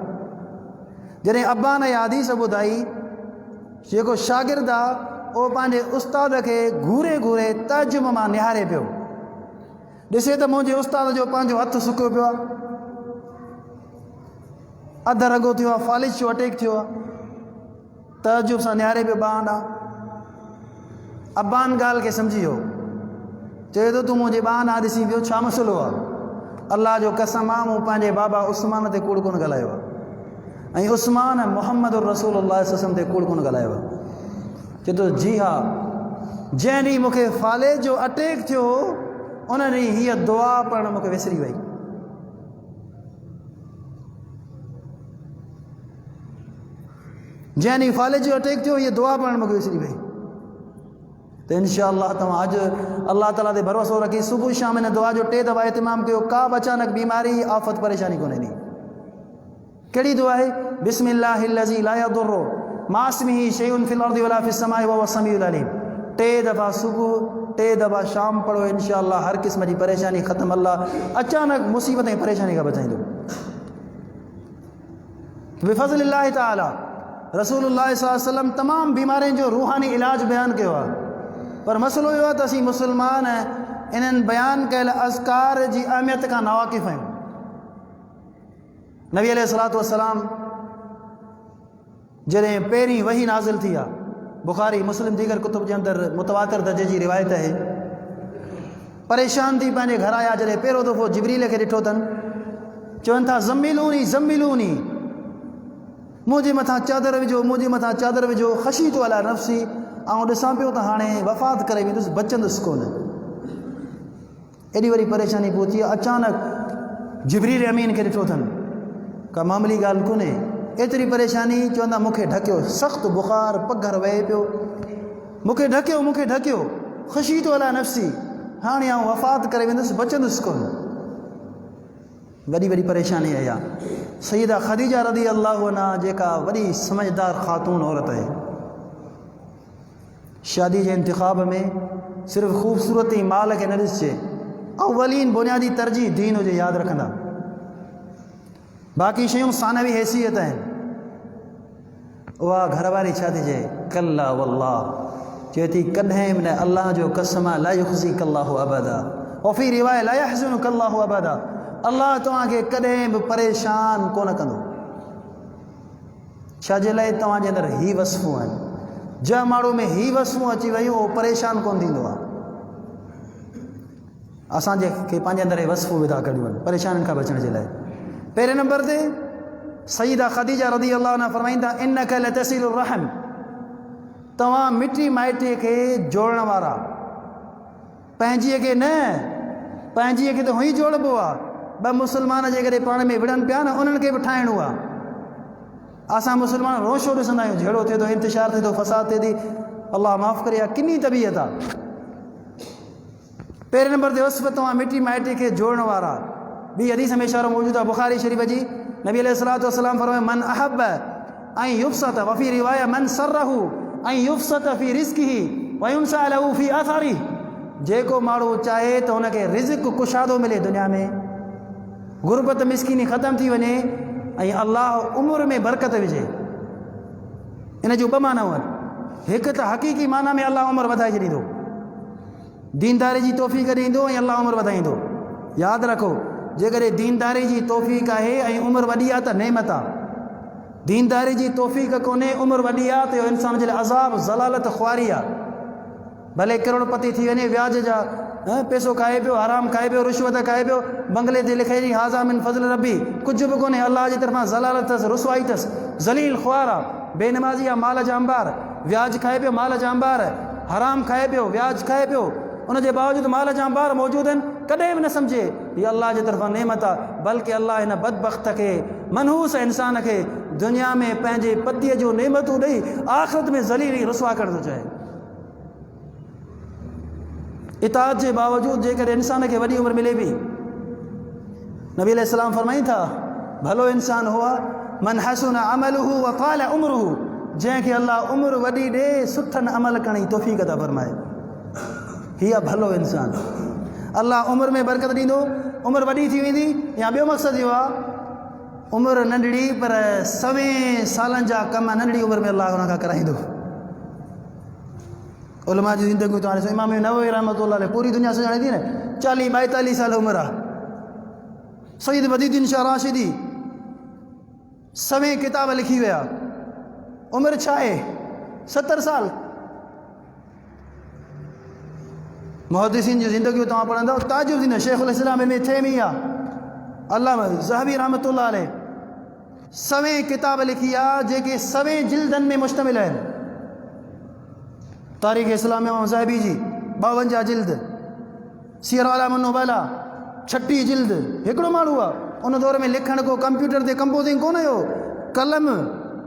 जॾहिं अब्बान इहा हदीस ॿुधाई, जेको शागिर्द आहे उहो पंहिंजे उस्ताद खे घूरे घूरे तर्जुम मां निहारे पियो, ॾिसे त मुंहिंजे उस्ताद जो पंहिंजो हथु सुकियो पियो आहे, अधु रगो थियो आहे, फालिज जो अटैक थियो आहे, तर्जुम सां निहारे पियो ॿाहिरि ॾांहुं। अब्बान ॻाल्हि खे सम्झी वियो, चए थो तूं मुंहिंजे ॿाहिरि ॾांहुं ॾिसी पियो, छा मसइलो आहे? अल्लाह जो कसम आहे, मूं पंहिंजे बाबा उस्मान ते कूड़ कोन ॻाल्हायो आहे, ऐं उस्मान मुहम्मद रसूलुल्लाह सल्लल्लाहु ते कूड़ कोन ॻाल्हायो आहे। चए थो जी हा, जंहिं ॾींहुं मूंखे फालिज जो अटैक थियो, उन ॾींहुं हीअ दुआ पढ़णु मूंखे विसरी वई। जंहिं ॾींहुं फालिज जो अटैक थियो, हीअ दुआ पढ़णु मूंखे विसरी वई। तो इंशाअल्लाह तव्हां अॼु अल्लाह ताला ते भरोसो रखी सुबुह शाम इन दुआ जो 3 दफ़ा इतिमाम कयो, का बि अचानक बीमारी आफ़त परेशानी कोन्हे नी। कहिड़ी दुआ आहे? बिस्मिल्लाहिल्लज़ी ला यदुर्रु मां इस्मिही शैउन फिल अर्दि वला फिस समाई वहुव समीउल अलीम। 3 दफ़ा सुबुह 3 दफ़ा शाम पढ़ो, इंशाअल्लाह हर क़िस्म जी परेशानी ख़त्म। अल्लाह अचानक मुसीबत ऐं परेशानी खां बचाईंदो बिफ़ज़लिल्लाहि ताला। रसूलुल्लाह सल्लल्लाहु अलैहि वसल्लम तमाम बीमारियुनि जो रूहानी इलाज बयान कयो आहे, पर मसइलो इहो आहे त असीं मुस्लमान इन्हनि बयान कयल अज़कार जी अहमियत खां नावाक़िफ़ आहियूं। नबी अलैहिस्सलातु वस्सलाम जॾहिं पहिरीं वही नाज़िल थी आहे, बुखारी मुस्लिम दीगर कुतुब जे अंदरि मुतवातिर दर्जे जी रिवायत आहे, परेशान थी पंहिंजे घर आया, जॾहिं पहिरियों दफ़ो जिब्रील खे ॾिठो अथनि, चवनि था ज़म्मिलूनी ज़म्मिलूनी, मुंहिंजे मथां चादर विझो, मुंहिंजे मथां चादर विझो। ख़शी तो अला नफ़्सी, ऐं ॾिसां पियो त हाणे वफ़ात करे वेंदुसि, बचंदुसि कोन। एॾी वॾी परेशानी पहुची आहे। अचानक जिब्रील अमीन खे ॾिठो अथनि, का मामूली ॻाल्हि कोन्हे, एतिरी परेशानी। चवंदा मूंखे ढकियो, सख़्तु बुख़ार पघर वहे पियो, मूंखे ढकियो, मूंखे ढकियो। ख़शी तो अला नफ़्सी, हाणे आउं वफ़ात करे वेंदुसि, बचंदुसि कोन। वॾी वॾी परेशानी आई आहे। सईदा ख़दीजा रज़ी अल्लाहु अन्हा, जेका वॾी समझदार ख़ातून औरत आहे, शादी जे इंतिख़ाब में सिर्फ़ु ख़ूबसूरती माल खे न ॾिसजे, अवलीन बुनियादी तरजीह दीन हुजे, यादि रखंदा। बाक़ी शयूं सानवी हैसियत आहिनि। उहा घरवारी छा थी चए? कल्ला वल्लाह, चए थी कॾहिं बि न, अल्लाह जो कसम आहे, ला युख़ज़िक अल्लाहु अबदा, वफ़ी रिवायत ला यहज़ुनुक अल्लाहु अबदा, अल्लाह तव्हांखे कॾहिं बि परेशान कोन कंदो। छाजे लाइ? तव्हांजे अंदरि ही वसफ़ूं आहिनि। जंहिं माण्हू में ही वसफ़ूं अची वियूं, उहो परेशान कोन थींदो आहे। असांजे खे पंहिंजे अंदरि वसफ़ूं विधा कढियूं आहिनि परेशानियुनि खां बचण जे लाइ। पहिरें नंबर ते सईदा ख़दीजा रज़ी अल्लाहु अन्हा फरमाईंदा, इन्नका लतसिलुर रहम, तव्हां मिटी माइटे खे जोड़ण वारा, पंहिंजीअ खे न, पंहिंजीअ खे त हुई जोड़बो आहे। ॿ मुस्लमान जेकॾहिं पाण में विढ़नि पिया न, उन्हनि खे बि ठाहिणो आहे। असां मुस्लमान रोशो ॾिसंदा आहियूं, झेड़ो थिए थो, इंतिशार थिए थो, फ़साद थिए थी, अल्लाह माफ़ करे, आहे किनी तबीयत आहे। पहिरें नंबर ते वसफ़, तव्हां मिटी माइटे खे जोड़ण वारा। ॿी हदीस में इशारो मौजूदु आहे बुखारी शरीफ़ जी, नबी अलैहिस्सलातु वस्सलाम फरमाया, मन अहब ऐं युफ़्सत, वफ़ी रिवाया मन सरहू ऐं युफ़्सत फ़ी रिज़्क़िही व युनसा लहू फ़ी अथरी, जेको माण्हू चाहे त हुनखे रिज़्क़ कुशादो मिले दुनिया में, गुरबत मिसकिनी ख़तम थी वञे, ऐं अल्लाह उमिरि में बरकत विझे। इन जूं ॿ मानाऊं आहिनि। हिकु त हक़ीक़ी माना में अल्लाह उमिरि वधाए छॾींदो, दीनदारी जी तौफ़ीक़ ॾींदो ऐं अल्लाह उमिरि वधाईंदो। यादि रखो, जेकॾहिं दीनदारी जी तौफ़ीक़ आहे ऐं उमिरि वॾी आहे त नेमत आहे। दीनदारी जी तौफ़ीक़ कोन्हे, उमिरि वॾी आहे, त इहो इंसान जे लाइ अज़ाब, ज़लालत, ख़्वारी आहे। भले करोड़पति थी वञे, व्याज जा पैसो खाए पियो, हराम खाए पियो, रिश्वत खाए पियो, बंगले ते लिखे जी हाज़ा मिन फज़ल रबी, कुझु बि कोन्हे, अल्लाह जी तरफ़ां ज़लालत अथसि, रुसवाई अथसि, ज़लील ख़्वार आहे, बेनमाज़ी आहे, माल जा अंबार, व्याज खाए पियो, माल जा अंबार, हराम खाए पियो, व्याज खाए पियो, उनजे बावजूदि माल जा अंबार मौजूदु आहिनि, कॾहिं बि न सम्झे हीअ अल्लाह जी तरफ़ां नेमत आहे। बल्कि अल्लाह हिन बदबख़्त खे, मनहूस इंसान खे दुनिया में पंहिंजे पतीअ जो नेमतूं ॾेई आख़िरत में ज़लील रुसवा करणु थो चाहे। इताअत जे बावजूदि जेकॾहिं इंसान खे वॾी उमिरि मिले बि, नबी अलैहिस्सलाम फरमाईं था, भलो इंसान हुआ मन हसन अमलुहु व ताल उम्रुहु, जंहिंखे अल्लाह उमिरि वॾी ॾे, सुठनि अमल करण जी तौफ़ीक़ अता फरमाए, हीअ भलो इंसान। अल्लाह उमिरि में बरकत ॾींदो, उमिरि वॾी थी वेंदी। या ॿियो मक़सदु इहो आहे, उमिरि नंढड़ी पर 100 सालनि जा कम नंढड़ी उमिरि में अल्लाह हुन खां कराईंदो। उलमा जी ज़िंदगी तो हाणे इमाम नववी रहमतुल्लाह अलैह पूरी दुनिया सुञाणे थी न, 40-42 साल उमिरि आहे। सईद बदीउद्दीन शाह राशिदी 100 किताब लिखी विया, उमिरि छा आहे 70 साल। मुहद्दिसीन जी ज़िंदगियूं तव्हां पढ़ंदव, ताजुब थींदो। शेखुल इस्लाम इब्न तैमिया, अल्लामा ज़हबी रहमतुल्लाह अलैह 100 किताब लिखी आहे, जेके 100 जिल्दनि में मुश्तमिल आहिनि। तारीख़ इस्लाम इमाम ज़हबी जी 52 जिल्द, सीर अलाम नुबला 36 जिल्द। हिकिड़ो माण्हू आहे, उन दौर में लिखण को कंप्यूटर ते कंपोज़िंग कोन हुयो, कलम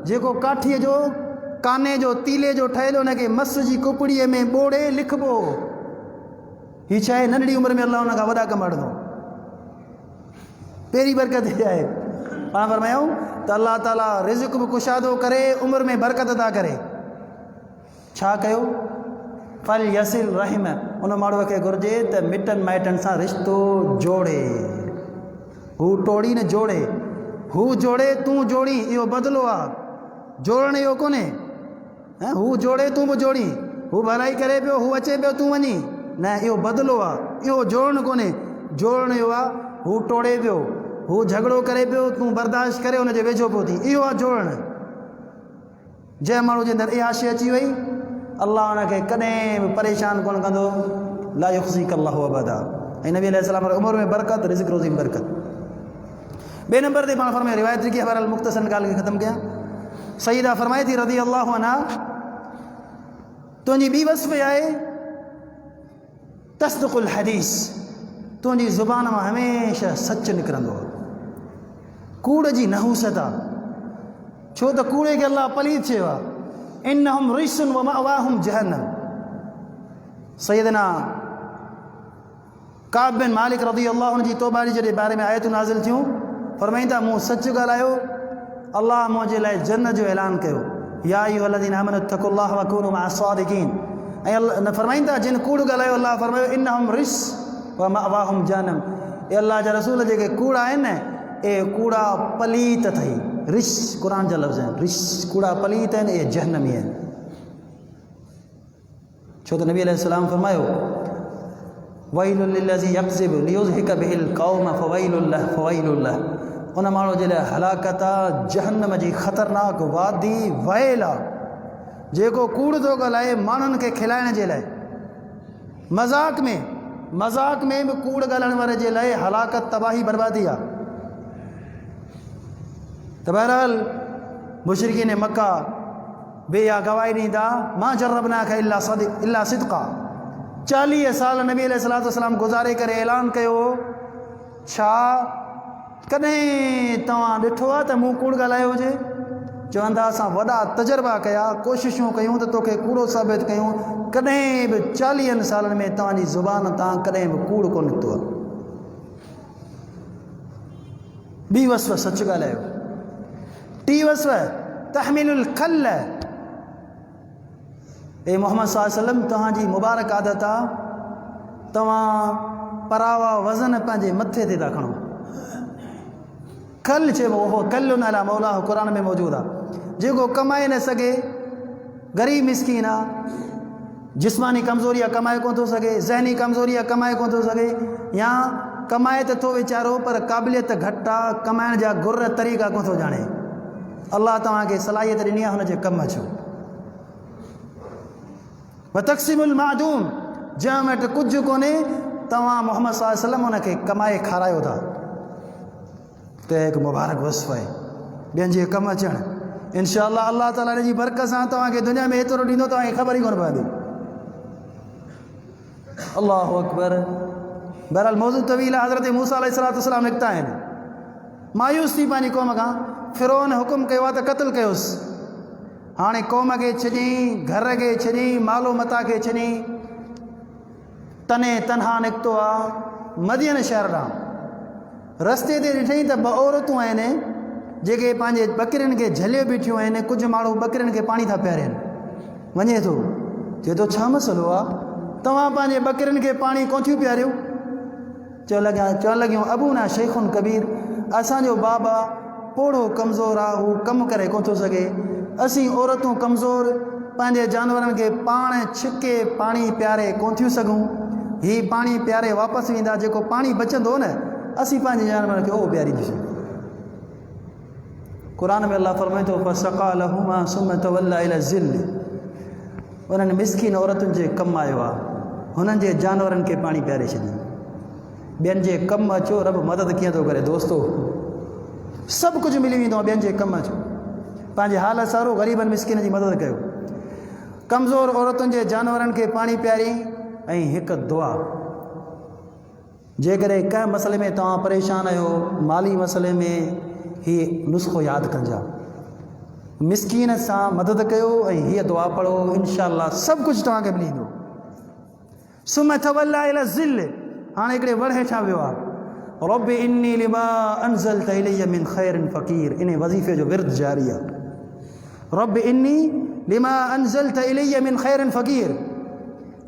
जेको काठीअ जो काने जो तीले जो ठहियलु हुनखे मस जी कुपड़ीअ में ॿोड़े लिखबो। हीअ छा आहे, नंढड़ी उमिरि में अलाह हुन खां वॾा कम आणंदो। पहिरीं बरकत इहा आहे। पाण फरमायूं त अलाह ताला रिज़्क़ बि कुशादो करे, उमिरि में बरकत अदा करे। छा कयो? फल यसिल रहिम, उन माण्हूअ खे घुरिजे त मिटनि माइटनि सां रिश्तो जोड़े। हू टोड़ी न जोड़े, हू जोड़े तूं जोड़ी, इहो बदिलो आहे। जोड़ण इहो कोन्हे हू जोड़े तूं बि जोड़ी, हू भलाई करे पियो, हू अचे पियो तूं वञी, न इहो बदिलो आहे। इहो जोड़णु कोन्हे, जोड़णु इहो आहे हू टोड़े पियो, हू झगड़ो करे पियो, तूं बर्दाश्त करे हुनजे वेझो पियो थी, इहो आहे जोड़णु। जंहिं माण्हू जे अंदरि इहा शइ अची वई, अल्लाह हुनखे कॾहिं बि परेशान कोन कंदो। ला युख़्ज़ीक अल्लाहु अबदा। ऐं नबी अलैहिस्सलाम उमिरि में बरकत, रिज़्क़ रोज़ी में बरकत। ॿिए नंबर ते पाण फरमाए रिवायत लिखी, बहरहाल मुख़्तसर ॻाल्हि खे ख़तमु कयां। सईदा फरमाए थी रज़ी अल्लाहु अन्हा, तुंहिंजी ॿी वस्फ़ आहे तस्दुक़ुल हदीस, तुंहिंजी ज़ुबान मां हमेशह सच निकिरंदो आहे। कूड़ जी नहूसत आहे, छो त कूड़े खे अल्लाह पलीत चयो आहे। इन्नहुम रिज्सुन व मअवाहुम जहन्नम। सैयदना काब बिन मालिक रज़ी अल्लाहु अन्हु जी तौबा जे बारे में आयतूं नाज़िल थियूं। फरमाईंदा मूं सच ॻाल्हायो, अल्लाह मुंहिंजे लाइ जन्नत जो ऐलान कयो। या अय्युहल्लज़ीना आमनू इत्तक़ुल्लाह व कूनू मअ सादिक़ीन। ऐं अल्लाह फरमाईंदा जिन कूड़ ॻाल्हायो, अल्लाह फरमायो इन्नहुम रिज्स व मअवाहुम जहन्नम। ए अल्लाह जा रसूल जेके कूड़ा आहिनि न, ए कूड़ा पलीत अथई। रिस क़ुरान जा लफ़्ज़ आहिनि, रिस कूड़ा पलीत आहिनि, ए जहन्नमी आहिनि। छो त नबी अलैहिस्सलाम फरमायो वैलुल लिल्लज़ी यक्ज़िबु लियुज़हिक बिहिल क़ौम फ़वैलुल लह फ़वैलुल लह। उन माण्हू जे लाइ हलाकत आहे, जहन्नम जी ख़तरनाक वादी वैल आहे, जेको कूड़ थो ॻाल्हाए माण्हुनि खे खिलाइण जे लाइ। मज़ाक में बि कूड़ ॻाल्हाइण वारे जे लाइ हलाकत, तबाही, बर्बादी आहे। त बहरहाल मुशरिकीन मक्का बे इहा गवाही ॾींदा, मां जर्रबनाक इल्ला सिद्क़ा। 40 साल नबी अलैहिस्सलातु वस्सलाम गुज़ारे करे ऐलान कयो, छा कॾहिं तव्हां ॾिठो आहे त मूं कूड़ ॻाल्हायो हुजे? चवंदा असां वॾा तजुर्बा कया, कोशिशूं कयूं त तोखे कूड़ो साबित कयूं, कॾहिं बि 40 सालनि में तव्हांजी ज़ुबान तां कॾहिं बि कूड़ कोन निकितो आहे। ॿी वस्फ़ सच ॻाल्हायो। टी वस्फ़ तहमीलुल खल। ए मोहम्मद सल्लल्लाहु अलैहि वसल्लम, तव्हांजी मुबारक आदत आहे तव्हां परावा वज़न पंहिंजे मथे ते था खणो। खल चइबो, उहो कल्लुन अला मौलाह क़ुरान में मौजूदु आहे। जेको कमाए न सघे, ग़रीब मिसकीन आहे, जिस्मानी कमज़ोरी आहे, कमाए कोन थो सघे, ज़हनी कमज़ोरी आहे, कमाए कोन थो सघे, या कमाए त थो वीचारो पर क़ाबिलियत घटि आहे, कमाइण जा गुर तरीक़ा कोन थो ॼाणे। अल्लाह तव्हांखे सलाहियत ॾिनी आहे, हुनजे कमु अचो। व तक़सीमुल मादूम, जंहिं वटि कुझु कोन्हे, तव्हां मोहम्मद सल्लल्लाहु अलैहि वसल्लम हुनखे कमाए खारायो था। त हिकु मुबारक वस्फ़ आहे, ॿियनि जे कमु अचणु। इंशाअल्लाह अल्लाह ताला हिन जी बरकत सां तव्हांखे दुनिया में एतिरो ॾींदो, तव्हांखे ख़बर ई कोन पवंदी। अल्लाहु अकबर। बहरहाल मौज़ू तवील आहे। हज़रत मूसा अलैहिस्सलातु वस्सलाम निकिता आहिनि, मायूस थी पंहिंजी क़ौम खां। फ़िरौन हुकुम कयो आहे त क़त्ल कयोसि। हाणे क़ौम खे छॾी, घर खे छॾी, मालो मता खे छॾी, तने तनहा निकितो आहे मदियन शहर ॾांहुं। रस्ते ते ॾिठई त 2 औरतूं आहिनि जेके पंहिंजे ॿकरियुनि खे झले बीठियूं आहिनि। कुझु माण्हू ॿकरियुनि खे पाणी था पियारनि। वञे थो, चए थो छा मसइलो आहे, तव्हां पंहिंजे ॿकरियुनि खे पाणी कोन थियूं पियारियो? चवणु लॻियूं अबूना शेखुन कबीर, असांजो बाबा पोड़ो कमज़ोर आहे, हू कमु करे कोन थो सघे। असीं औरतूं कमज़ोर पंहिंजे जानवरनि खे पाण छिके पाणी पियारे कोन थियूं सघूं। हीउ पाणी पियारे वापसि वेंदा, जेको पाणी बचंदो न असीं पंहिंजे जानवरनि खे उहो पियारींदासीं। क़ुरान में अल्लाह फरमाए थो फसक़ा लहुमा सुम्म तवल्ला इला ज़िल्ल। उन्हनि मिस्कीन औरतुनि जे कमु आयो आहे, हुननि जे जानवरनि खे पाणी पियारे छॾियो। ॿियनि जे कमु अचो, रब मदद कीअं थो करे दोस्तो। सभु कुझु मिली वेंदो आहे, ॿियनि जे कमु अचो, पंहिंजे हाल सारो, ग़रीबनि मिस्किन जी मदद कयो। कमज़ोर औरतुनि जे जानवरनि खे पाणी पियारी। ऐं हिकु दुआ, जेकॾहिं कंहिं मसइले में तव्हां परेशान आहियो, माली मसइले में, हीउ नुस्ख़ो यादि करिजा। मिसकीन सां मदद कयो ऐं हीअ दुआ पढ़ो, इंशाअल्लाह सभु कुझु तव्हांखे मिली वेंदो। सुम तवल्ला इला ज़िल, हाणे हिकिड़े वण हेठां वियो आहे, रब इन्नी लिमा अनज़लत इलैया मिन खैरिन फ़क़ीर, इन वज़ीफ़े जो विर्द जारी आहे। रब इन्नी लिमा अनज़लत इलैया मिन खैरिन फ़क़ीर,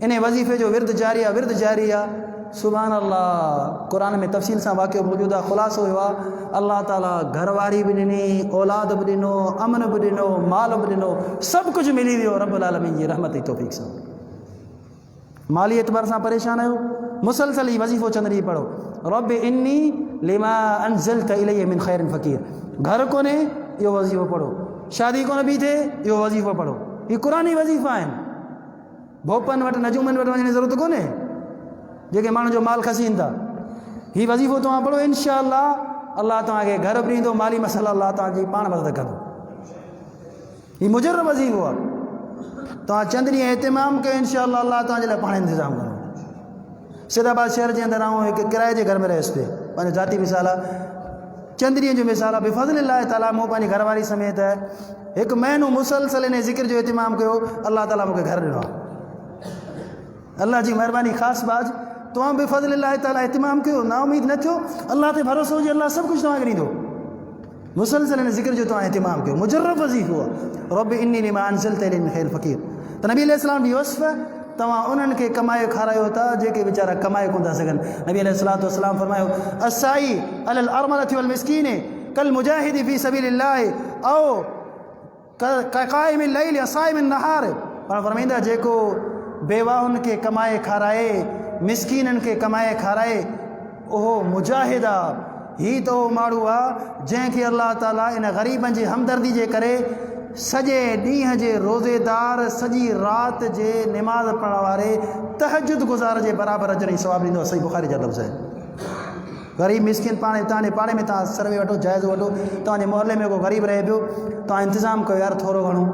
इन वज़ीफ़े जो विर्द जारी आहे, विर्द जारी आहे। सुभान अल्लाह, क़ुरान में तफ़सील सां वाक़ियो मौजूद आहे। ख़ुलासो हुयो आहे, अल्लाह ताला घरवारी बि ॾिनी, औलाद बि ॾिनो, अमन बि ॾिनो, माल बि ॾिनो, सभु कुझु मिली वियो रब्बुल आलमीन जी रहमत ऐं तौफ़ीक़ सां। माली एतबार सां परेशान आहियो, मुसलसल ही वज़ीफ़ो चंद ॾींहं पढ़ो, रब इन्नी लिमा अनज़लत इलैया मिन खैरिन फ़क़ीर। घर कोन्हे इहो वज़ीफ़ो पढ़ो, शादी कोन बि थिए इहो वज़ीफ़ो पढ़ो, हीअ क़ुरानी वज़ीफ़ा आहिनि। भोपनि वटि नजूमनि वटि वञण जी ज़रूरत कोन्हे, जेके माण्हू जो माल खसीनि था। हीअ वज़ीफ़ो तव्हां पढ़ो, इंशाअल्लाह अल्लाह तव्हांखे घर बि ॾींदो, माली मसइला अल्लाह तव्हांजी पाण मदद कंदो। हीअ मुजर्रब वज़ीफ़ो आहे, तव्हां चंद ॾींहं एतिमाम कयो, इंशाअल्लाह अल्लाह तव्हांजे लाइ पाण इंतज़ाम कंदो। सैदाबाद शहर जे अंदरि आऊं हिकु किराए जे घर में रहियसि पिए, पंहिंजो ज़ाती मिसाल आहे, चंद ॾींहं जो मिसाल आहे। बिफ़ज़लिल्लाह ताला मूं पंहिंजी घरवारी समेत हिकु महीनो मुसलसल इन ज़िक्र जो एतिमाम कयो, अल्लाह ताला मूंखे घर ॾिनो आहे। अल्लाह जी महिरबानी ख़ासि बाज, तव्हां बिफ़ज़लिल्लाह ताला एतिमाम कयो, ना उमीद न थियो, अल्लाह ते भरोसो हुजे, अल्लाह सभु कुझु तव्हांखे ॾींदो। मुसलसल इन ज़िक्र जो तव्हां एतिमाम कयो, मुजर्रब वज़ीफ़ो आहे, रब इन्नी लिमा अनज़लत इलैया मिन खैरिन फ़क़ीर। त नबी अलैहिस्सलाम जी वस्फ़, तव्हां उन्हनि खे कमाए खारायो था जेके वीचारा कमाए कोन था सघनि। नबी अलैहिस्सलाम फरमायो, अस्साई अलल अरमलति वल मिस्कीन कल मुजाहिदी फ़ी सबीलिल्लाह औ क़ाइमिल लैल असाइमिन नहार। पाण फरमाईंदा, जेको बेवाउनि खे कमाए खाराए, मिसकीननि खे कमाए खाराए, उहो मुजाहिद आहे। हीअ त उहो माण्हू आहे जंहिंखे अल्लाह ताला इन ग़रीबनि जी हमदर्दी जे करे सॼे ॾींहं जे रोज़ेदार, सॼी राति जे निमाज़ पढ़ण वारे, तहजुद गुज़ार जे बराबरि अजर ऐं सवाबु ॾींदो। सही बुख़ारी जा लफ़्ज़ आहिनि। ग़रीब मिसकिन पाण तव्हांजे पाड़े में तव्हां सर्वे वठो, जाइज़ो वठो, तव्हांजे मोहल्ले में को ग़रीब रहे पियो, तव्हां इंतज़ाम कयो यार थोरो घणो।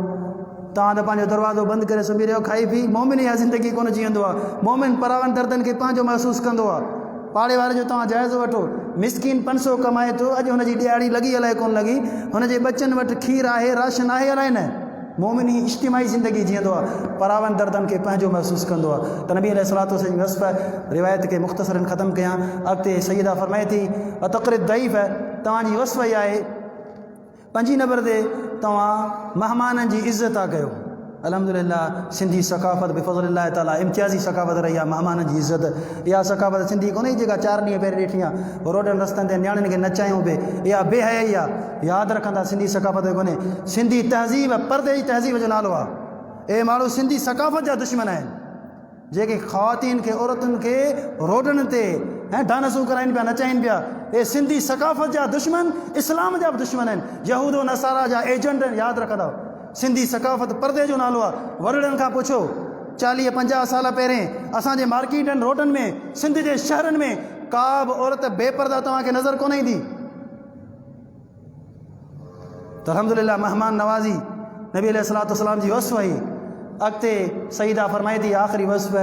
तव्हां त पंहिंजो दरवाज़ो बंदि करे सुम्ही रहियो, खाई पी, मोमिन इहा ज़िंदगी कोन जीअंदो आहे। मोमिन परावनि दर्दनि खे पंहिंजो महसूसु कंदो आहे। पाड़े वारे जो तव्हां जाइज़ो वठो, मिसकिन 500 कमाए थो, अॼु हुनजी ॾियारी लॻी अलाए कोन लॻी, हुनजे बचनि वटि खीर आहे, राशन आहे अलाए न। मोमिन ही इज्तिमाई ज़िंदगी जीअंदो आहे, परावनि दर्दनि खे पंहिंजो महसूसु कंदो आहे। त नबी अलैहिस्सलातु वस्सलाम जी वस्फ़ रिवायत खे मुख़्तसरन ख़तमु कयां। अॻिते सैयदा फरमाए थी, तक़रिद दईफ़, तव्हांजी वस्फ़ इहा आहे, 5 नंबर ते तव्हां महिमाननि जी इज़त था कयो। अल्हम्दुलिल्लाह सिंधी सकाफ़त बिफ़ज़लिल्लाह ताला इम्तियाज़ी सकाफ़त रही आहे, महिमाननि जी इज़त। इहा सकाफ़त सिंधी कोन्हे जेका 4 ॾींहं पहिरीं ॾिठी आहे, रोडनि रस्तनि ते नियाणियुनि खे नचायूं पिए, इहा बेहयाई आहे। यादि रखंदा, सिंधी सकाफ़त कोन्हे। सिंधी तहज़ीब परदे जी तहज़ीब जो नालो आहे। ए माण्हू सिंधी सकाफ़त जा दुश्मन आहिनि, जेके ख़वातीन खे, औरतुनि खे रोडनि ते डांसूं कराइनि पिया, नचाइनि पिया। ए सिंधी सकाफ़त जा दुश्मन इस्लाम जा बि दुश्मन आहिनि, यहूदो नसारा जा एजेंट आहिनि। यादि रखंदा, सिंधी सकाफ़त परदे जो नालो आहे। वरड़नि खां पुछो, 40-50 साल पहिरें असांजे मार्केटनि, रोडनि में, सिंध जे शहरनि में का बि औरत बेपर्दा तव्हांखे नज़र कोन ईंदी। त अल्हम्दुलिल्लाह महिमान नवाज़ी नबी अलैहिस्सलातु वस्सलाम जी वस्फ़ हुई। अॻिते सईदा फरमाए थी, आख़िरी वस्फ़,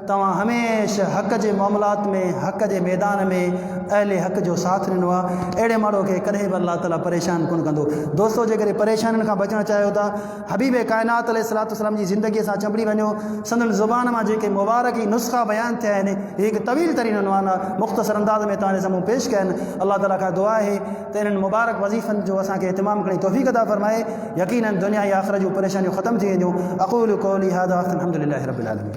तव्हां हमेशह हक़ जे मामलात में, हक़ जे मैदान में अहले हक़ जो साथ ॾिनो आहे। अहिड़े माण्हू खे कॾहिं बि अल्लाह ताला परेशान कोन कंदो। दोस्तो, जेकॾहिं परेशानियुनि खां बचणु चाहियो था, हबीब काइनात अलैहिस्सलातु वस्सलाम जी ज़िंदगीअ सां चंबड़ी वञो। संदन ज़ुबान मां जेके मुबारकी नुस्ख़ा बयानु थिया आहिनि, हीअ हिकु तवील तरीन उनवान आहे, मुख़्तसर अंदाज़ में तव्हांजे साम्हूं पेश कया आहिनि। अल्लाह ताला खां दुआ आहे त इन्हनि मुबारक वज़ीफ़नि जो असांखे इतिमाम करण जी तौफ़ीक़ अता फ़रमाए। यकीनन दुनिया ऐं आख़िरत जूं परेशानियूं ख़तमु थी वेंदियूं। अक़ूलु क़ौली हाज़ा अल्हम्दुलिल्लाहि रब्बिल आलमीन।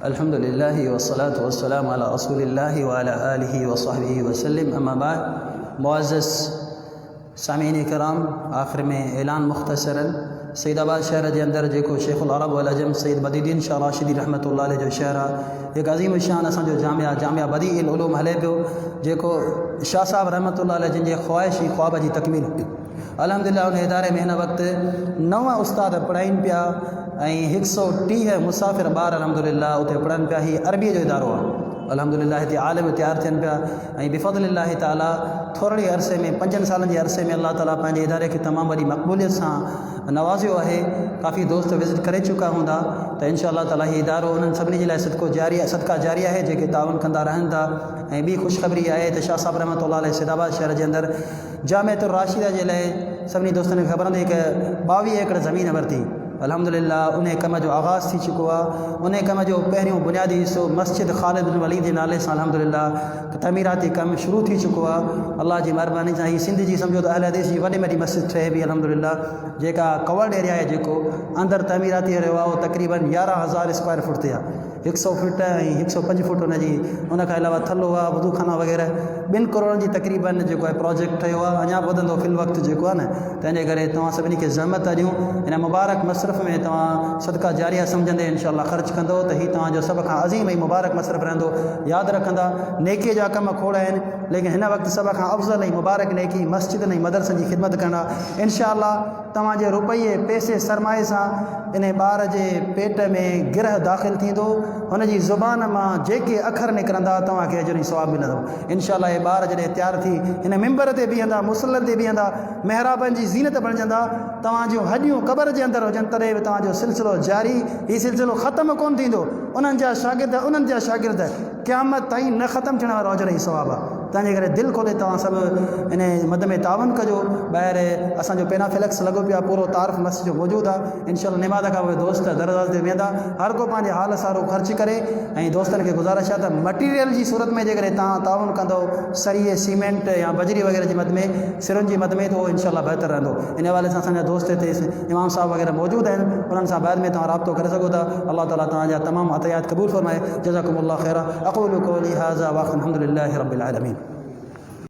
अल्हम्दुलिल्लाहि वस्सलातु वस्सलामु अला रसूलिल्लाहि व अला आलिहि व सहबिहि वसल्लम। अम्मा बाद, मुअज़्ज़ज़ सामीन किराम, आख़िर में ऐलान मुख़्तसरन, सईदाबाद शहर जे अंदरि जेको शेखुल अरब वल अजम सईद बदीउद्दीन शाह राशिदी रहमतुल्लाह अलैह जो शहर आहे, हिकु अज़ीम शान असांजो जामिया बदीउल उलूम हले पियो, जेको शाह साहब रहमतुल्लाह अलैह जिन जे ख़्वाहिश ऐं ख़्वाब जी तकमील अल्हम्दुलिल्लाह उन इदारे में हिन वक़्तु 9 उस्ताद पढ़ाइनि पिया ऐं 130 मुसाफ़िर ॿार अल्हम्दुलिल्लाह उते पढ़नि पिया। हीअ अरबीअ जो इदारो आहे, अल्हम्दुलिल्लाह हिते आलिम तैयार थियनि पिया ऐं बिफ़ज़लिल्लाहि ताला थोरे अरसे में 5 सालनि जे अरसे में अल्लाह ताला पंहिंजे इदारे खे तमामु वॾी मक़बूलियत सां नवाज़ियो आहे। काफ़ी दोस्त विज़िट करे चुका हूंदा त इंशाअल्लाह ताला हीउ इदारो उन्हनि सभिनी जे लाइ सदका जारी आहे जेके तावन कंदा रहनि था। ऐं ॿी ख़ुशख़बरी आहे त शाह साहिब रहमतुल्लाह अलैह सैदाबाद शहर जे अंदरि जामिअतुर राशिदा जे लाइ सभिनी दोस्तनि खे ख़बर हूंदी कि 22 एकड़ ज़मीन वरिती। अल्हम्दुलिल्लाह उन कम जो आगाज़ थी चुको आहे। उन कम जो पहिरियों बुनियादी हिस्सो मस्जिद ख़ालिद बिन वलीद जे नाले सां अल्हम्दुलिल्लाह तमीराती कमु शुरू थी चुको आहे। अल्लाह जी महिरबानी सां हीअ सिंध जी सम्झो त अहले हदीस जी वॾी वॾी मस्जिद ठहे बि अल्हम्दुलिल्लाह। जेका कवर्ड एरिया आहे जेको अंदरि तमीराती रहियो आहे उहो तक़रीबन 11,000 स्क्वायर फुट ते आहे। 100 फुट ऐं 105 फुट हुनजी उनखां अलावा थलो आहे वज़ूखाना वग़ैरह 2 करोड़ जी तक़रीबन जेको आहे प्रोजेक्ट ठहियो आहे। अञा वधंदो फिल वक़्तु जेको आहे न। तंहिंजे करे तव्हां सभिनी खे ज़हमत था ॾियूं हिन मुबारक मसरफ़ में तव्हां सदका जारिया सम्झंदे इंशाअल्लाह ख़र्च कंदो त हीउ तव्हांजो सभ खां अज़ीम ऐं मुबारक मसरफ़ रहंदो। यादि रखंदा नेकीअ जा कम खोड़ आहिनि लेकिन हिन वक़्तु सभ खां अफ़ज़ल ऐं मुबारक नेकी मस्जिद ऐं मदरसनि जी ख़िदमत करणु आहे। इंशाअल्लाह तव्हांजे रुपये पैसे सरमाए सां इन ॿार जे पेट में गिरह दाख़िल थींदो। हुनजी ज़ुबान मां जेके अखर निकिरंदा तव्हांखे अजर ऐं सवाबु मिलंदो इंशाअल्लाह। हे ॿार जॾहिं तयारु थी हिन मिंबर ते बीहंदा मुसल्लत ते बीहंदा महिराबनि जी ज़ीनत बणिजंदा तव्हांजूं हॾियूं क़बर जे अंदरि हुजनि तॾहिं बि तव्हांजो सिलसिलो जारी हीउ सिलसिलो ख़तमु कोन थींदो। उन्हनि जा शागिर्द क़यामत ताईं न ख़तमु थियण वारो अजर ऐं सवाबु आहे। तंहिंजे करे दिलि खोले तव्हां सभु इन मद में तावन कजो। ॿाहिरि असांजो पेनाफ्लेक्स लॻो पियो आहे पूरो तारीफ़ मस्जिद जो मौजूदु आहे। इंशाअल्लाह निमाज़ खां पोइ दोस्त दरवाज़े ते वेंदा हर को पंहिंजे हाल सारो ख़र्च करे। ऐं दोस्तनि खे गुज़ारिश आहे त मटीरियल जी सूरत में जेकॾहिं तव्हां तावन कंदो सरिये सीमेंट या बजरी वग़ैरह जी मद में सिरुनि जी मद में त उहो इंशाअल्लाह बहितर रहंदो। इन हवाले सां असांजा दोस्त हिते इमाम साहब वग़ैरह मौजूदु आहिनि उन्हनि सां बाद में तव्हां राब्तो करे सघो था। अल्लाह ताला तव्हांजा तमामु अतयात क़बूल फ़रमाए। जज़ाकुमुल्लाह ख़ैरा। अक़ूलु क़ौली हाज़ा व अल्हम्दुलिल्लाहि रब्बिल आलमीन।